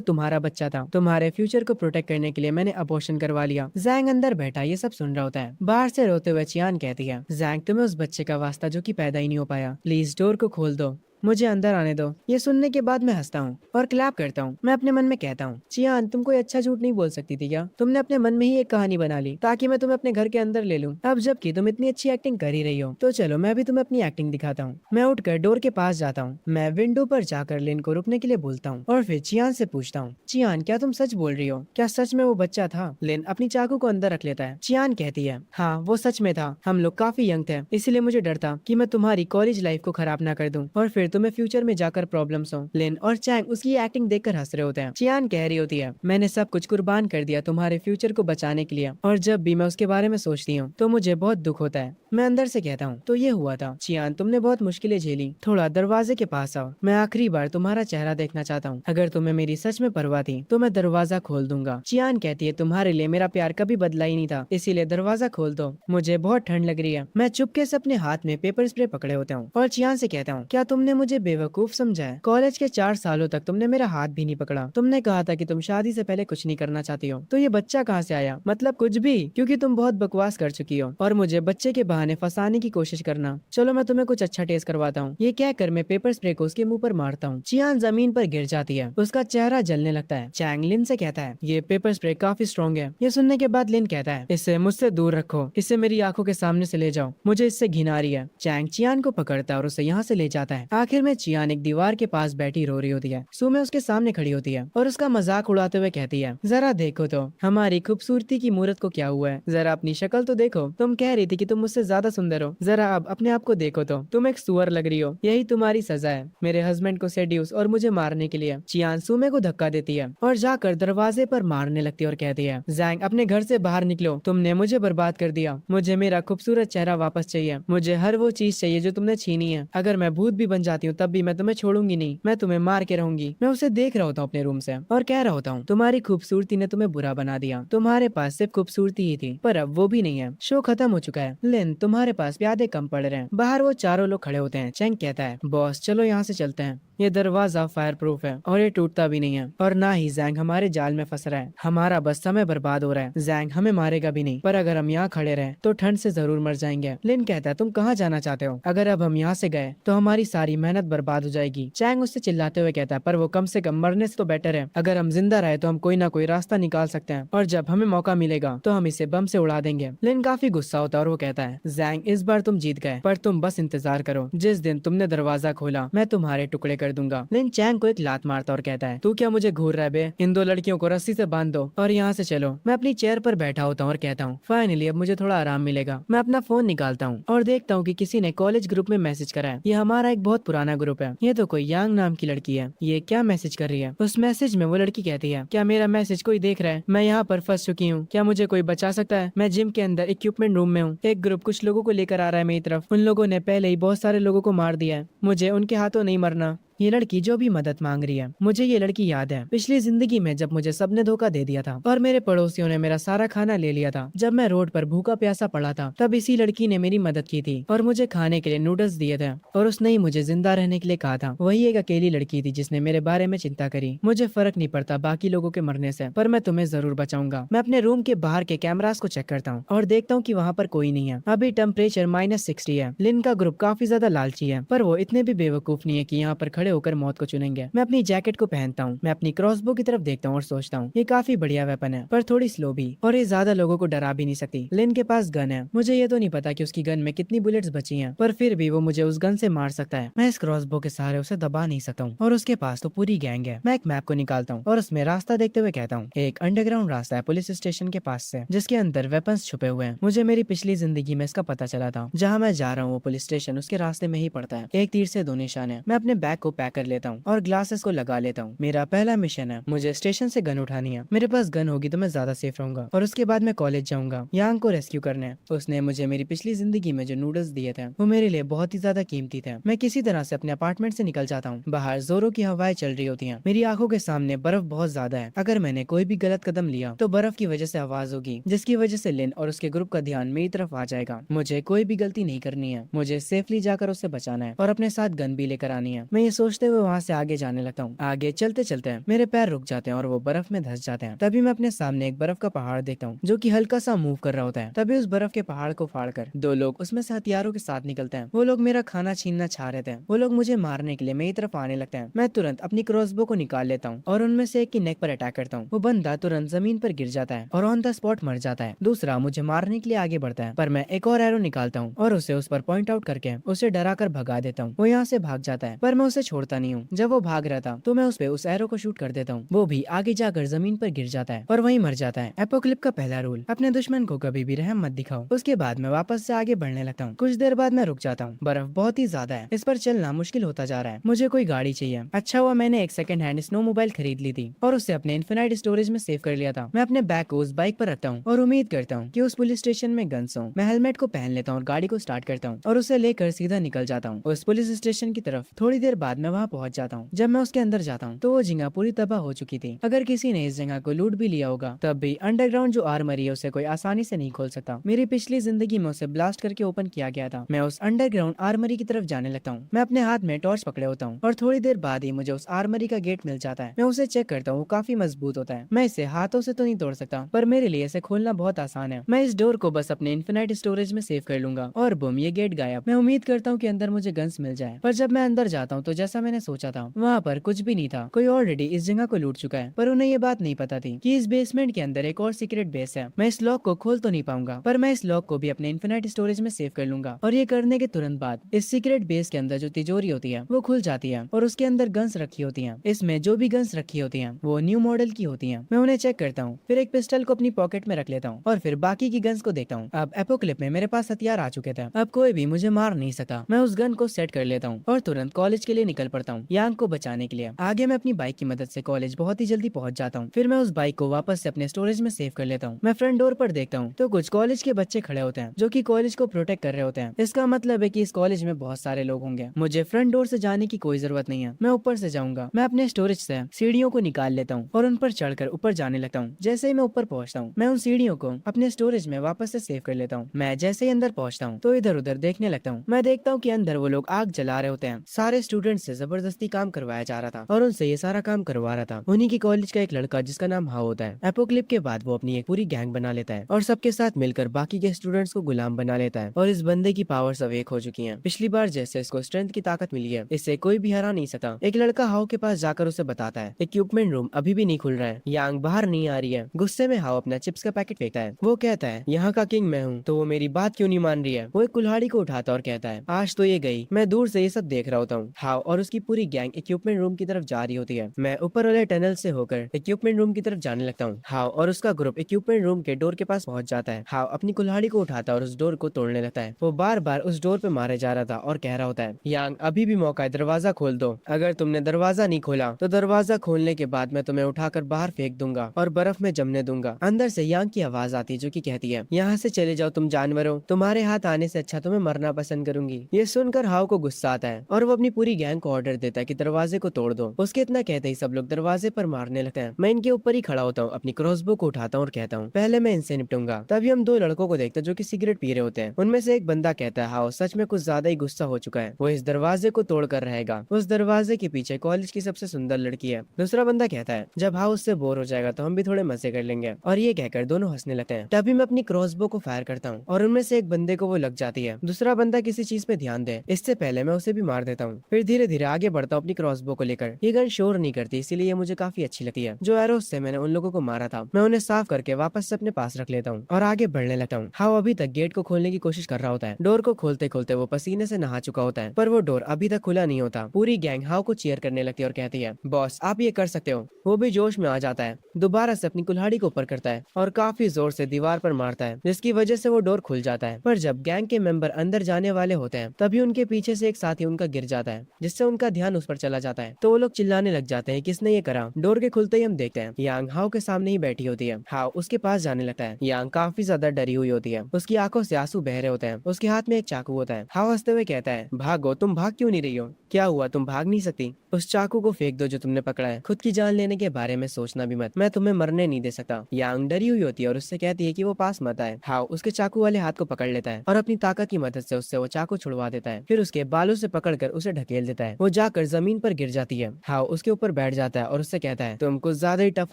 तुम्हारा बच्चा था। तुम्हारे फ्यूचर को प्रोटेक्ट करने के लिए मैंने अबॉर्शन करवा लिया। जैंग अंदर बैठा ये सब सुन रहा होता है। बाहर से रोते हुए चियान कहती है, जैंग तुम्हें उस बच्चे का वास्ता जो कि पैदा ही नहीं हो पाया, प्लीज डोर को खोल दो, मुझे अंदर आने दो। ये सुनने के बाद मैं हंसता हूँ और क्लैप करता हूँ। मैं अपने मन में कहता हूँ, चियान तुम कोई अच्छा झूठ नहीं बोल सकती थी क्या? तुमने अपने मन में ही एक कहानी बना ली ताकि मैं तुम्हें अपने घर के अंदर ले लूँ। अब जबकि तुम इतनी अच्छी एक्टिंग कर ही रही हो तो चलो मैं भी तुम्हें अपनी एक्टिंग दिखाता हूँ। मैं उठकर डोर के पास जाता हूँ। मैं विंडो पर जाकर लिन को रुकने के लिए बोलता हूँ और फिर चियान से पूछता हूँ, चियान क्या तुम सच बोल रही हो? क्या सच में वो बच्चा था? लिन अपनी चाकू को अंदर रख लेता है। चियान कहती है, हाँ वो सच में था। हम लोग काफी यंग थे, इसीलिए मुझे डर था कि मैं तुम्हारी कॉलेज लाइफ को खराब ना कर दूं और फिर तुम्हें फ्यूचर में जाकर प्रॉब्लम्स हो। लिन और चैंग उसकी एक्टिंग देखकर हंस रहे होते हैं। चियान कह रही होती है, मैंने सब कुछ कुर्बान कर दिया तुम्हारे फ्यूचर को बचाने के लिए और जब भी मैं उसके बारे में सोचती हूँ तो मुझे बहुत दुख होता है। मैं अंदर से कहता हूँ, तो ये हुआ था। चियान तुमने बहुत मुश्किलें झेली, थोड़ा दरवाजे के पास आओ, मैं आखिरी बार तुम्हारा चेहरा देखना चाहता हूँ। अगर तुम्हें मेरी सच में परवाह थी तो मैं दरवाजा खोल दूंगा। चियान कहती है, तुम्हारे लिए मेरा प्यार कभी बदला ही नहीं था, इसीलिए दरवाजा खोल दो, मुझे बहुत ठंड लग रही है। मैं चुपके से अपने हाथ में पेपर स्प्रे पकड़े होता हूँ और चियान से कहता हूँ, क्या तुमने मुझे बेवकूफ समझा है? कॉलेज के 4 सालों तक तुमने मेरा हाथ भी नहीं पकड़ा। तुमने कहा था कि तुम शादी से पहले कुछ नहीं करना चाहती हो, तो ये बच्चा कहाँ से आया? मतलब कुछ भी, क्योंकि तुम बहुत बकवास कर चुकी हो और मुझे बच्चे के बहाने फंसाने की कोशिश करना। चलो मैं तुम्हें कुछ अच्छा टेस्ट करवाता हूँ। ये कहकर मैं पेपर स्प्रे को उसके मुंह पर मारता हूँ। चियान जमीन पर गिर जाती है, उसका चेहरा जलने लगता है। चैंग लिन से कहता है, ये पेपर स्प्रे काफी स्ट्रॉन्ग है। ये सुनने के बाद लिन कहता है, इसे मुझसे दूर रखो, इसे मेरी आंखों के सामने से ले जाओ, मुझे इससे घिन आ रही है। चैंग चियान को पकड़ता है और उसे यहाँ से ले जाता है। आखिर में चियान एक दीवार के पास बैठी रो रही होती है। सुमे उसके सामने खड़ी होती है और उसका मजाक उड़ाते हुए कहती है, जरा देखो तो हमारी खूबसूरती की मूरत को क्या हुआ है, जरा अपनी शक्ल तो देखो। तुम कह रही थी कि तुम मुझसे ज्यादा सुंदर हो, जरा अब अपने आप को देखो तो तुम एक सुअर लग रही हो। यही तुम्हारी सजा है मेरे हस्बैंड को सेड्यूस और मुझे मारने के लिए। चियान सुमे को धक्का देती है और जाकर दरवाजे पर मारने लगती है और कहती है, जैंग अपने घर से बाहर निकलो, तुमने मुझे बर्बाद कर दिया। मुझे मेरा खूबसूरत चेहरा वापस चाहिए, मुझे हर वो चीज चाहिए जो तुमने छीनी है। अगर मैं भूत भी बन जाती हूँ तब भी मैं तुम्हें छोड़ूंगी नहीं, मैं तुम्हें मार के रहूंगी। मैं उसे देख रहा होता हूँ अपने रूम से और कह रहा होता हूँ, तुम्हारी खूबसूरती ने तुम्हें बुरा बना दिया, तुम्हारे पास सिर्फ खूबसूरती ही थी पर अब वो भी नहीं है। शो खत्म हो चुका है। लिन तुम्हारे पास प्यादे कम पड़ रहे हैं। बाहर वो चारों लोग खड़े होते हैं। चैंग कहता है, बॉस चलो यहाँ से चलते हैं, ये दरवाजा फायर प्रूफ है और ये टूटता भी नहीं है और ना ही जैंग हमारे जाल में फंस रहा है। हमारा बस समय बर्बाद हो रहा है। जैंग हमें मारेगा भी नहीं, पर अगर हम यहाँ खड़े रहे तो ठंड से जरूर मर जाएंगे। लिन कहता है, तुम कहाँ जाना चाहते हो? अगर अब हम यहाँ से गए तो हमारी सारी मेहनत बर्बाद हो जाएगी। चैंग उससे चिल्लाते हुए कहता है, पर वो कम से कम मरने से तो बेटर है। अगर हम जिंदा रहे तो हम कोई ना कोई रास्ता निकाल सकते हैं और जब हमें मौका मिलेगा तो हम इसे बम से उड़ा देंगे। लिन काफी गुस्सा होता है और वो कहता है, जैंग इस बार तुम जीत गए, पर तुम बस इंतजार करो, जिस दिन तुमने दरवाजा खोला मैं तुम्हारे टुकड़े कर दूंगा। लिन चैंग को एक लात मारता और कहता है, तू क्या मुझे घूर रहा है बे? इन 2 लड़कियों को रस्सी से बांध दो और यहाँ से चलो। मैं अपनी चेयर पर बैठा होता हूँ और कहता हूँ, फाइनली अब मुझे थोड़ा आराम मिलेगा। मैं अपना फोन निकालता हूँ और देखता हूँ कि किसी ने कॉलेज ग्रुप में मैसेज करा है। ये हमारा एक बहुत पुराना ग्रुप है। ये तो कोई यांग नाम की लड़की है। ये क्या मैसेज कर रही है? उस मैसेज में वो लड़की कहती है, क्या मेरा मैसेज कोई देख रहा है? मैं यहाँ पर फंस चुकी हूँ, क्या मुझे कोई बचा सकता है? मैं जिम के अंदर इक्विपमेंट रूम में हूँ। एक ग्रुप कुछ लोगों को लेकर आ रहा है मेरी तरफ। उन लोगों ने पहले ही बहुत सारे लोगों को मार दिया है, मुझे उनके हाथों नहीं मरना। ये लड़की जो भी मदद मांग रही है, मुझे ये लड़की याद है पिछली जिंदगी में जब मुझे सबने धोखा दे दिया था और मेरे पड़ोसियों ने मेरा सारा खाना ले लिया था। जब मैं रोड पर भूखा प्यासा पड़ा था तब इसी लड़की ने मेरी मदद की थी और मुझे खाने के लिए नूडल्स दिए थे और उसने ही मुझे जिंदा रहने के लिए कहा था। वही एक अकेली लड़की थी जिसने मेरे बारे में चिंता करी। मुझे फर्क नहीं पड़ता बाकी लोगों के मरने से, पर मैं तुम्हें जरूर बचाऊंगा। मैं अपने रूम के बाहर के कैमरास को चेक करता हूँ और देखता हूँ कि वहाँ पर कोई नहीं है। अभी टेम्परेचर -60 है। लिन का ग्रुप काफी ज्यादा लालची है, पर वो इतने भी बेवकूफ नहीं है कि यहाँ पर खड़े होकर मौत को चुनेंगे। मैं अपनी जैकेट को पहनता हूँ, मैं अपनी क्रॉसबो की तरफ देखता हूँ और सोचता हूँ, ये काफी बढ़िया वेपन है पर थोड़ी स्लो भी, और ये ज्यादा लोगों को डरा भी नहीं सकती। लिन के पास गन है। मुझे ये तो नहीं पता कि उसकी गन में कितनी बुलेट्स बची हैं, पर फिर भी वो मुझे उस गन से मार सकता है। मैं इस क्रॉसबो के सहारे उसे दबा नहीं सकता हूँ और उसके पास तो पूरी गैंग है। मैं एक मैप को निकालता हूँ और उसमें रास्ता देखते हुए कहता हूँ, एक अंडरग्राउंड रास्ता है पुलिस स्टेशन के पास से, जिसके अंदर वेपन्स छुपे हुए हैं। मुझे मेरी पिछली जिंदगी में इसका पता चला था। जहाँ मैं जा रहा हूँ वो पुलिस स्टेशन उसके रास्ते में ही पड़ता है। एक तीर से 2 निशान है। मैं अपने बैग को पैक कर लेता हूँ और ग्लासेस को लगा लेता हूँ। मेरा पहला मिशन है, मुझे स्टेशन से गन उठानी है। मेरे पास गन होगी तो मैं ज्यादा सेफ रहूंगा। और उसके बाद मैं कॉलेज जाऊंगा, यांग को रेस्क्यू करने। उसने मुझे मेरी पिछली जिंदगी में जो नूडल्स दिए थे वो मेरे लिए बहुत ही ज्यादा कीमती थे। मैं किसी तरह से अपने अपार्टमेंट से निकल जाता हूँ। बाहर जोरों की हवाएं चल रही होती हैं। मेरी आंखों के सामने बर्फ बहुत ज्यादा है। अगर मैंने कोई भी गलत कदम लिया तो बर्फ की वजह से आवाज होगी, जिसकी वजह से लिन और उसके ग्रुप का ध्यान मेरी तरफ आ जाएगा। मुझे कोई भी गलती नहीं करनी है, मुझे सेफली जाकर उसे बचाना है और अपने साथ गन भी लेकर आनी है। मैं ये सोचते हुए वहाँ से आगे जाने लगता हूँ। आगे चलते चलते मेरे पैर रुक जाते हैं और वो बर्फ में धंस जाते हैं। तभी मैं अपने सामने एक बर्फ का पहाड़ देखता हूँ जो कि हल्का सा मूव कर रहा होता है। तभी उस बर्फ के पहाड़ को फाड़कर दो लोग उसमें से हथियारों के साथ निकलते हैं। वो लोग मेरा खाना छीनना चाह रहे थे। वो लोग मुझे मारने के लिए मेरी तरफ आने लगते हैं। मैं तुरंत अपनी क्रॉसबो को निकाल लेता हूँ और उनमें से एक की नेक पर अटैक करता हूँ। वो बंदा तुरंत जमीन पर गिर जाता है और ऑन द स्पॉट मर जाता है। दूसरा मुझे मारने के लिए आगे बढ़ता है, पर मैं एक और एरो निकालता हूँ और उसे उस पर पॉइंट आउट करके उसे डरा कर भगा देता हूँ। वो यहाँ से भाग जाता है, पर मैं उसे छोड़ता नहीं हूँ। जब वो भाग रहा था तो मैं उस पे उस एरो को शूट कर देता हूँ। वो भी आगे जाकर जमीन पर गिर जाता है और वहीं मर जाता है। एपोक्लिप का पहला रूल, अपने दुश्मन को कभी भी रहम मत दिखाओ। उसके बाद मैं वापस से आगे बढ़ने लगता हूँ। कुछ देर बाद मैं रुक जाता हूँ। बर्फ बहुत ही ज्यादा है, इस पर चलना मुश्किल होता जा रहा है। मुझे कोई गाड़ी चाहिए। अच्छा हुआ मैंने एक सेकंड हैंड स्नो मोबाइल खरीद ली थी और उसे अपने इन्फिनाइट स्टोरेज में सेव कर लिया था। मैं अपने बैग को उस बाइक पर रखता हूँ और उम्मीद करता हूँ कि उस पुलिस स्टेशन में गन्स हो। मैं हेलमेट को पहन लेता हूँ और गाड़ी को स्टार्ट करता हूँ और उसे लेकर सीधा निकल जाता हूँ उस पुलिस स्टेशन की तरफ। थोड़ी देर बाद मैं वहाँ पहुंच जाता हूँ। जब मैं उसके अंदर जाता हूँ तो वो जगह पूरी तबाह हो चुकी थी। अगर किसी ने इस जगह को लूट भी लिया होगा तब भी अंडरग्राउंड जो आर्मरी है उसे कोई आसानी से नहीं खोल सकता। मेरी पिछली जिंदगी में उसे ब्लास्ट करके ओपन किया गया था। मैं उस अंडरग्राउंड आर्मरी की तरफ जाने लगता हूँ। मैं अपने हाथ में टॉर्च पकड़े होता हूँ और थोड़ी देर बाद ही मुझे उस आर्मरी का गेट मिल जाता है। मैं उसे चेक करता हूँ, काफी मजबूत होता है। मैं इसे हाथों से तो नहीं तोड़ सकता, पर मेरे लिए इसे खोलना बहुत आसान है। मैं इस डोर को बस अपने इन्फिनाइट स्टोरेज में सेव कर लूंगा और बुम, ये गेट गायब। मैं उम्मीद करता हूँ कि अंदर मुझे गन्स मिल जाए, पर जब मैं अंदर जाता हूँ तो जैसा मैंने सोचा था वहाँ पर कुछ भी नहीं था। कोई ऑलरेडी इस जगह को लूट चुका है। पर उन्हें ये बात नहीं पता थी कि इस बेसमेंट के अंदर एक और सीक्रेट बेस है। मैं इस लॉक को खोल तो नहीं पाऊंगा, पर मैं इस लॉक को भी अपने इन्फिनाइट स्टोरेज में सेव कर लूंगा। और ये करने के तुरंत बाद इस सीक्रेट बेस के अंदर जो तिजोरी होती है वो खुल जाती है और उसके अंदर गन्स रखी होती हैं। इसमें जो भी गन्स रखी होती हैं वो न्यू मॉडल की होती हैं। मैं उन्हें चेक करता हूँ, फिर एक पिस्टल को अपनी पॉकेट में रख लेता हूँ और फिर बाकी की गन्स को देखता हूँ। अब एपोक्लिप में मेरे पास हथियार आ चुके थे, अब कोई भी मुझे मार नहीं सका। मैं उस गन को सेट कर लेता हूँ और तुरंत कॉलेज के लिए निकल पड़ता हूँ, यांग को बचाने के लिए। आगे मैं अपनी बाइक की मदद से कॉलेज बहुत ही जल्दी पहुंच जाता हूँ। फिर मैं उस बाइक को वापस से अपने स्टोरेज में सेव कर लेता हूँ। मैं फ्रंट डोर पर देखता हूँ तो कुछ कॉलेज के बच्चे खड़े होते हैं जो कि कॉलेज को प्रोटेक्ट कर रहे होते हैं। इसका मतलब है कि इस कॉलेज में बहुत सारे लोग होंगे। मुझे फ्रंट डोर से जाने की कोई जरूरत नहीं है, मैं ऊपर से जाऊंगा। मैं अपने स्टोरेज से सीढ़ियों को निकाल लेता हूँ और उन पर चढ़कर ऊपर जाने लगता हूँ। जैसे ही मैं ऊपर पहुंचता हूँ मैं उन सीढ़ियों को अपने स्टोरेज में वापस से सेव कर लेता हूँ। मैं जैसे ही अंदर पहुंचता हूँ तो इधर उधर देखने लगता हूँ। मैं देखता हूँ कि अंदर वो लोग आग जला रहे होते हैं। सारे स्टूडेंट से जबरदस्ती काम करवाया जा रहा था और उनसे ये सारा काम करवा रहा था उन्हीं की कॉलेज का एक लड़का जिसका नाम हाओ होता है। एपोक्लिप के बाद वो अपनी एक पूरी गैंग बना लेता है और सबके साथ मिलकर बाकी के स्टूडेंट्स को गुलाम बना लेता है। और इस बंदे की पावर्स अब एक हो चुकी हैं। पिछली बार जैसे इसको स्ट्रेंथ की ताकत मिली है, इससे कोई भी हरा नहीं सकता। एक लड़का हाओ के पास जाकर उसे बताता है इक्विपमेंट रूम अभी भी नहीं खुल रहा है, यांग बाहर नहीं आ रही है। गुस्से में हाओ अपना चिप्स का पैकेट फेंकता है। वो कहता है यहाँ का किंग मैं हूँ, तो वो मेरी बात क्यों नहीं मान रही है। वो एक कुल्हाड़ी को उठाता और कहता है आज तो ये गई, मैं दूर से ये सब देख रहा होता हूँ। हाओ और उसकी पूरी गैंग इक्विपमेंट रूम की तरफ जा रही होती है। मैं ऊपर वाले टनल से होकर इक्विपमेंट रूम की तरफ जाने लगता हूँ। हाओ और उसका ग्रुप इक्विपमेंट रूम के डोर के पास पहुंच जाता है। हाओ अपनी कुल्हाड़ी को उठाता है और उस डोर को तोड़ने लगता है। वो बार बार उस डोर पे मारे जा रहा था और कह रहा होता है यांग अभी भी मौका है, दरवाजा खोल दो। अगर तुमने दरवाजा नहीं खोला तो दरवाजा खोलने के बाद मैं तुम्हें उठाकर बाहर फेंक दूंगा और बर्फ में जमने दूंगा। अंदर से यांग की आवाज आती है जो कि कहती है यहाँ से चले जाओ तुम जानवर हो, तुम्हारे हाथ आने से अच्छा तुम्हें मरना पसंद करूंगी। ये सुनकर हाओ को गुस्सा आता है और वो अपनी पूरी गैंग को ऑर्डर देता है कि दरवाजे को तोड़ दो। उसके इतना कहते ही सब लोग दरवाजे पर मारने लगते हैं। मैं इनके ऊपर ही खड़ा होता हूँ, अपनी क्रॉसबो को उठाता हूँ और कहता हूँ पहले मैं इनसे निपटूंगा। तभी हम दो लड़कों को देखते हैं जो कि सिगरेट पी रहे होते हैं। उनमें से एक बंदा कहता है हाओ सच में कुछ ज्यादा ही गुस्सा हो चुका है, वो इस दरवाजे को तोड़ कर रहेगा। उस दरवाजे के पीछे कॉलेज की सबसे सुंदर लड़की है। दूसरा बंदा कहता है जब हाओ उससे बोर हो जाएगा तो हम भी थोड़े मजे कर लेंगे। और ये कहकर दोनों हंसने लगते हैं। तभी मैं अपनी क्रॉसबो को फायर करता हूँ और उनमें से एक बंदे को वो लग जाती है। दूसरा बंदा किसी चीज पे ध्यान दे, इससे पहले मैं उसे भी मार देता हूँ। फिर धीरे धीरे आगे बढ़ता हूँ अपनी क्रॉसबो को लेकर। ये गन शोर नहीं करती इसीलिए ये मुझे काफी अच्छी लगती है। जो एरोस से मैंने उन लोगों को मारा था मैं उन्हें साफ करके वापस से अपने पास रख लेता हूँ और आगे बढ़ने लगता हूँ। हाओ अभी तक गेट को खोलने की कोशिश कर रहा होता है। डोर को खोलते खोलते वो पसीने से नहा चुका होता है, पर वो डोर अभी तक खुला नहीं होता। पूरी गैंग हाओ को चीयर करने लगती है और कहती है बॉस आप ये कर सकते हो। वो भी जोश में आ जाता है, दोबारा से अपनी कुल्हाड़ी को ऊपर करता है और काफी जोर से दीवार पर मारता है जिसकी वजह से वो डोर खुल जाता है। पर जब गैंग के मेंबर अंदर जाने वाले होते हैं तभी उनके पीछे से एक साथी उनका गिर जाता है जिससे जिससे उनका ध्यान उस पर चला जाता है। तो वो लोग चिल्लाने लग जाते हैं किसने ये करा। डोर के खुलते ही हम देखते हैं यांग हाओ के सामने ही बैठी होती है। हाओ उसके पास जाने लगता है। यांग काफी ज्यादा डरी हुई होती है, उसकी आंखों से आंसू बह रहे होते हैं, उसके हाथ में एक चाकू होता है। हाओ हंसते हुए कहता है, भागो, तुम भाग क्यों नहीं रही हो? क्या हुआ, तुम भाग नहीं सकती? उस चाकू को फेंक दो जो तुमने पकड़ा है। खुद की जान लेने के बारे में सोचना भी मत, मैं तुम्हें मरने नहीं दे सकता। यांग डरी हुई होती है और उससे कहती है कि वो पास मत आए। हाओ उसके चाकू वाले हाथ को पकड़ लेता है और अपनी ताकत की मदद से उससे वो चाकू छुड़वा देता है। फिर उसके बालों से पकड़कर उसे ढकेल देता है। वो जाकर जमीन पर गिर जाती है। हाओ उसके ऊपर बैठ जाता है और उससे कहता है, तुम कुछ ज्यादा ही टफ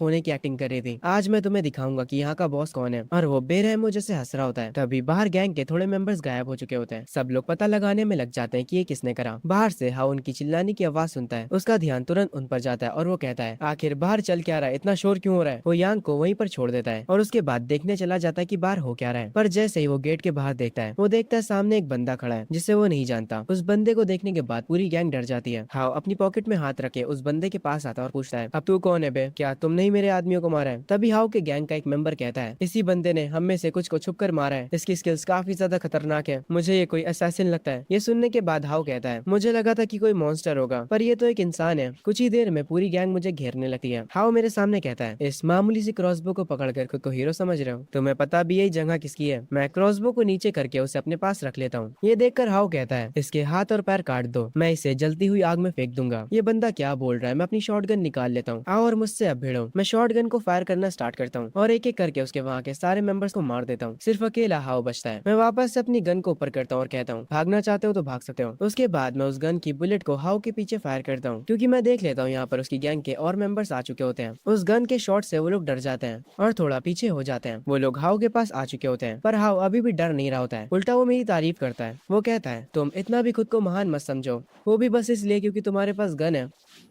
होने की एक्टिंग कर रही थी, आज मैं तुम्हें दिखाऊंगा कि यहाँ का बॉस कौन है। और वो बेरहम जैसे हंस रहा होता है। तभी बाहर गैंग के थोड़े मेंबर्स गायब हो चुके होते हैं। सब लोग पता लगाने में लग जाते हैं कि ये किसने करा। बाहर से हाओ उनकी चिल्लाने की आवाज सुनता है। उसका ध्यान तुरंत उन पर जाता है और वो कहता है, आखिर बाहर चल क्या रहा है, इतना शोर क्यों हो रहा है? वो यांग को वहीं पर छोड़ देता है और उसके बाद देखने चला जाता है कि बाहर हो क्या रहा है। पर जैसे ही वो गेट के बाहर देखता है, वो देखता है सामने एक बंदा खड़ा है जिसे वो नहीं जानता। उस बंदे को देखने के बाद पूरी गैंग डर जाती है। हाओ अपनी पॉकेट में हाथ रखे उस बंदे के पास आता है और पूछता है, अब तू कौन है बे? क्या तुमने ही मेरे आदमियों को मारा है? तभी हाओ के गैंग का एक मेंबर कहता है, इसी बंदे ने हम में से कुछ को छुप कर मारा है, इसकी स्किल्स काफी ज्यादा खतरनाक है, मुझे ये कोई असैसिन लगता है। ये सुनने के बाद हाओ कहता है, मुझे लगा था कि कोई मॉन्स्टर होगा, पर ये तो एक इंसान है। कुछ ही देर में पूरी गैंग मुझे घेरने लगती है। हाओ मेरे सामने कहता है, इस मामूली सी क्रॉसबो को पकड़कर खुद को हीरो समझ रहे हो? तुम्हें पता भी यही जगह किसकी है? मैं क्रॉसबो को नीचे करके उसे अपने पास रख लेता हूँ। ये देखकर हाओ कहता है, इसके हाथ और पैर काट दो, मैं इसे जलती हुई आग में फेंक दूंगा। ये बंदा क्या बोल रहा है? मैं अपनी शॉटगन निकाल लेता हूँ, आओ और मुझसे अब भिड़ो। मैं शॉटगन को फायर करना स्टार्ट करता हूँ और एक एक करके उसके वहाँ के सारे मेंबर्स को मार देता हूँ। सिर्फ अकेला हाओ बचता है। मैं वापस से अपनी गन को ऊपर करता हूँ और कहता हूँ, भागना चाहते हो तो भाग सकते हो। उसके बाद मैं उस गन की बुलेट को हाओ के पीछे फायर करता हूँ, क्योंकि मैं देख लेता हूँ यहाँ पर उसकी गैंग के और मेंबर्स आ चुके होते हैं। उस गन के शॉट से वो लोग डर जाते हैं और थोड़ा पीछे हो जाते हैं। वो लोग हाओ के पास आ चुके होते हैं, पर हाओ अभी भी डर नहीं रहा होता है। उल्टा वो मेरी तारीफ करता है। वो कहता है, तुम इतना भी खुद को महान मत समझो, वो भी बस इसलिए क्योंकि तुम्हारे पास गन है।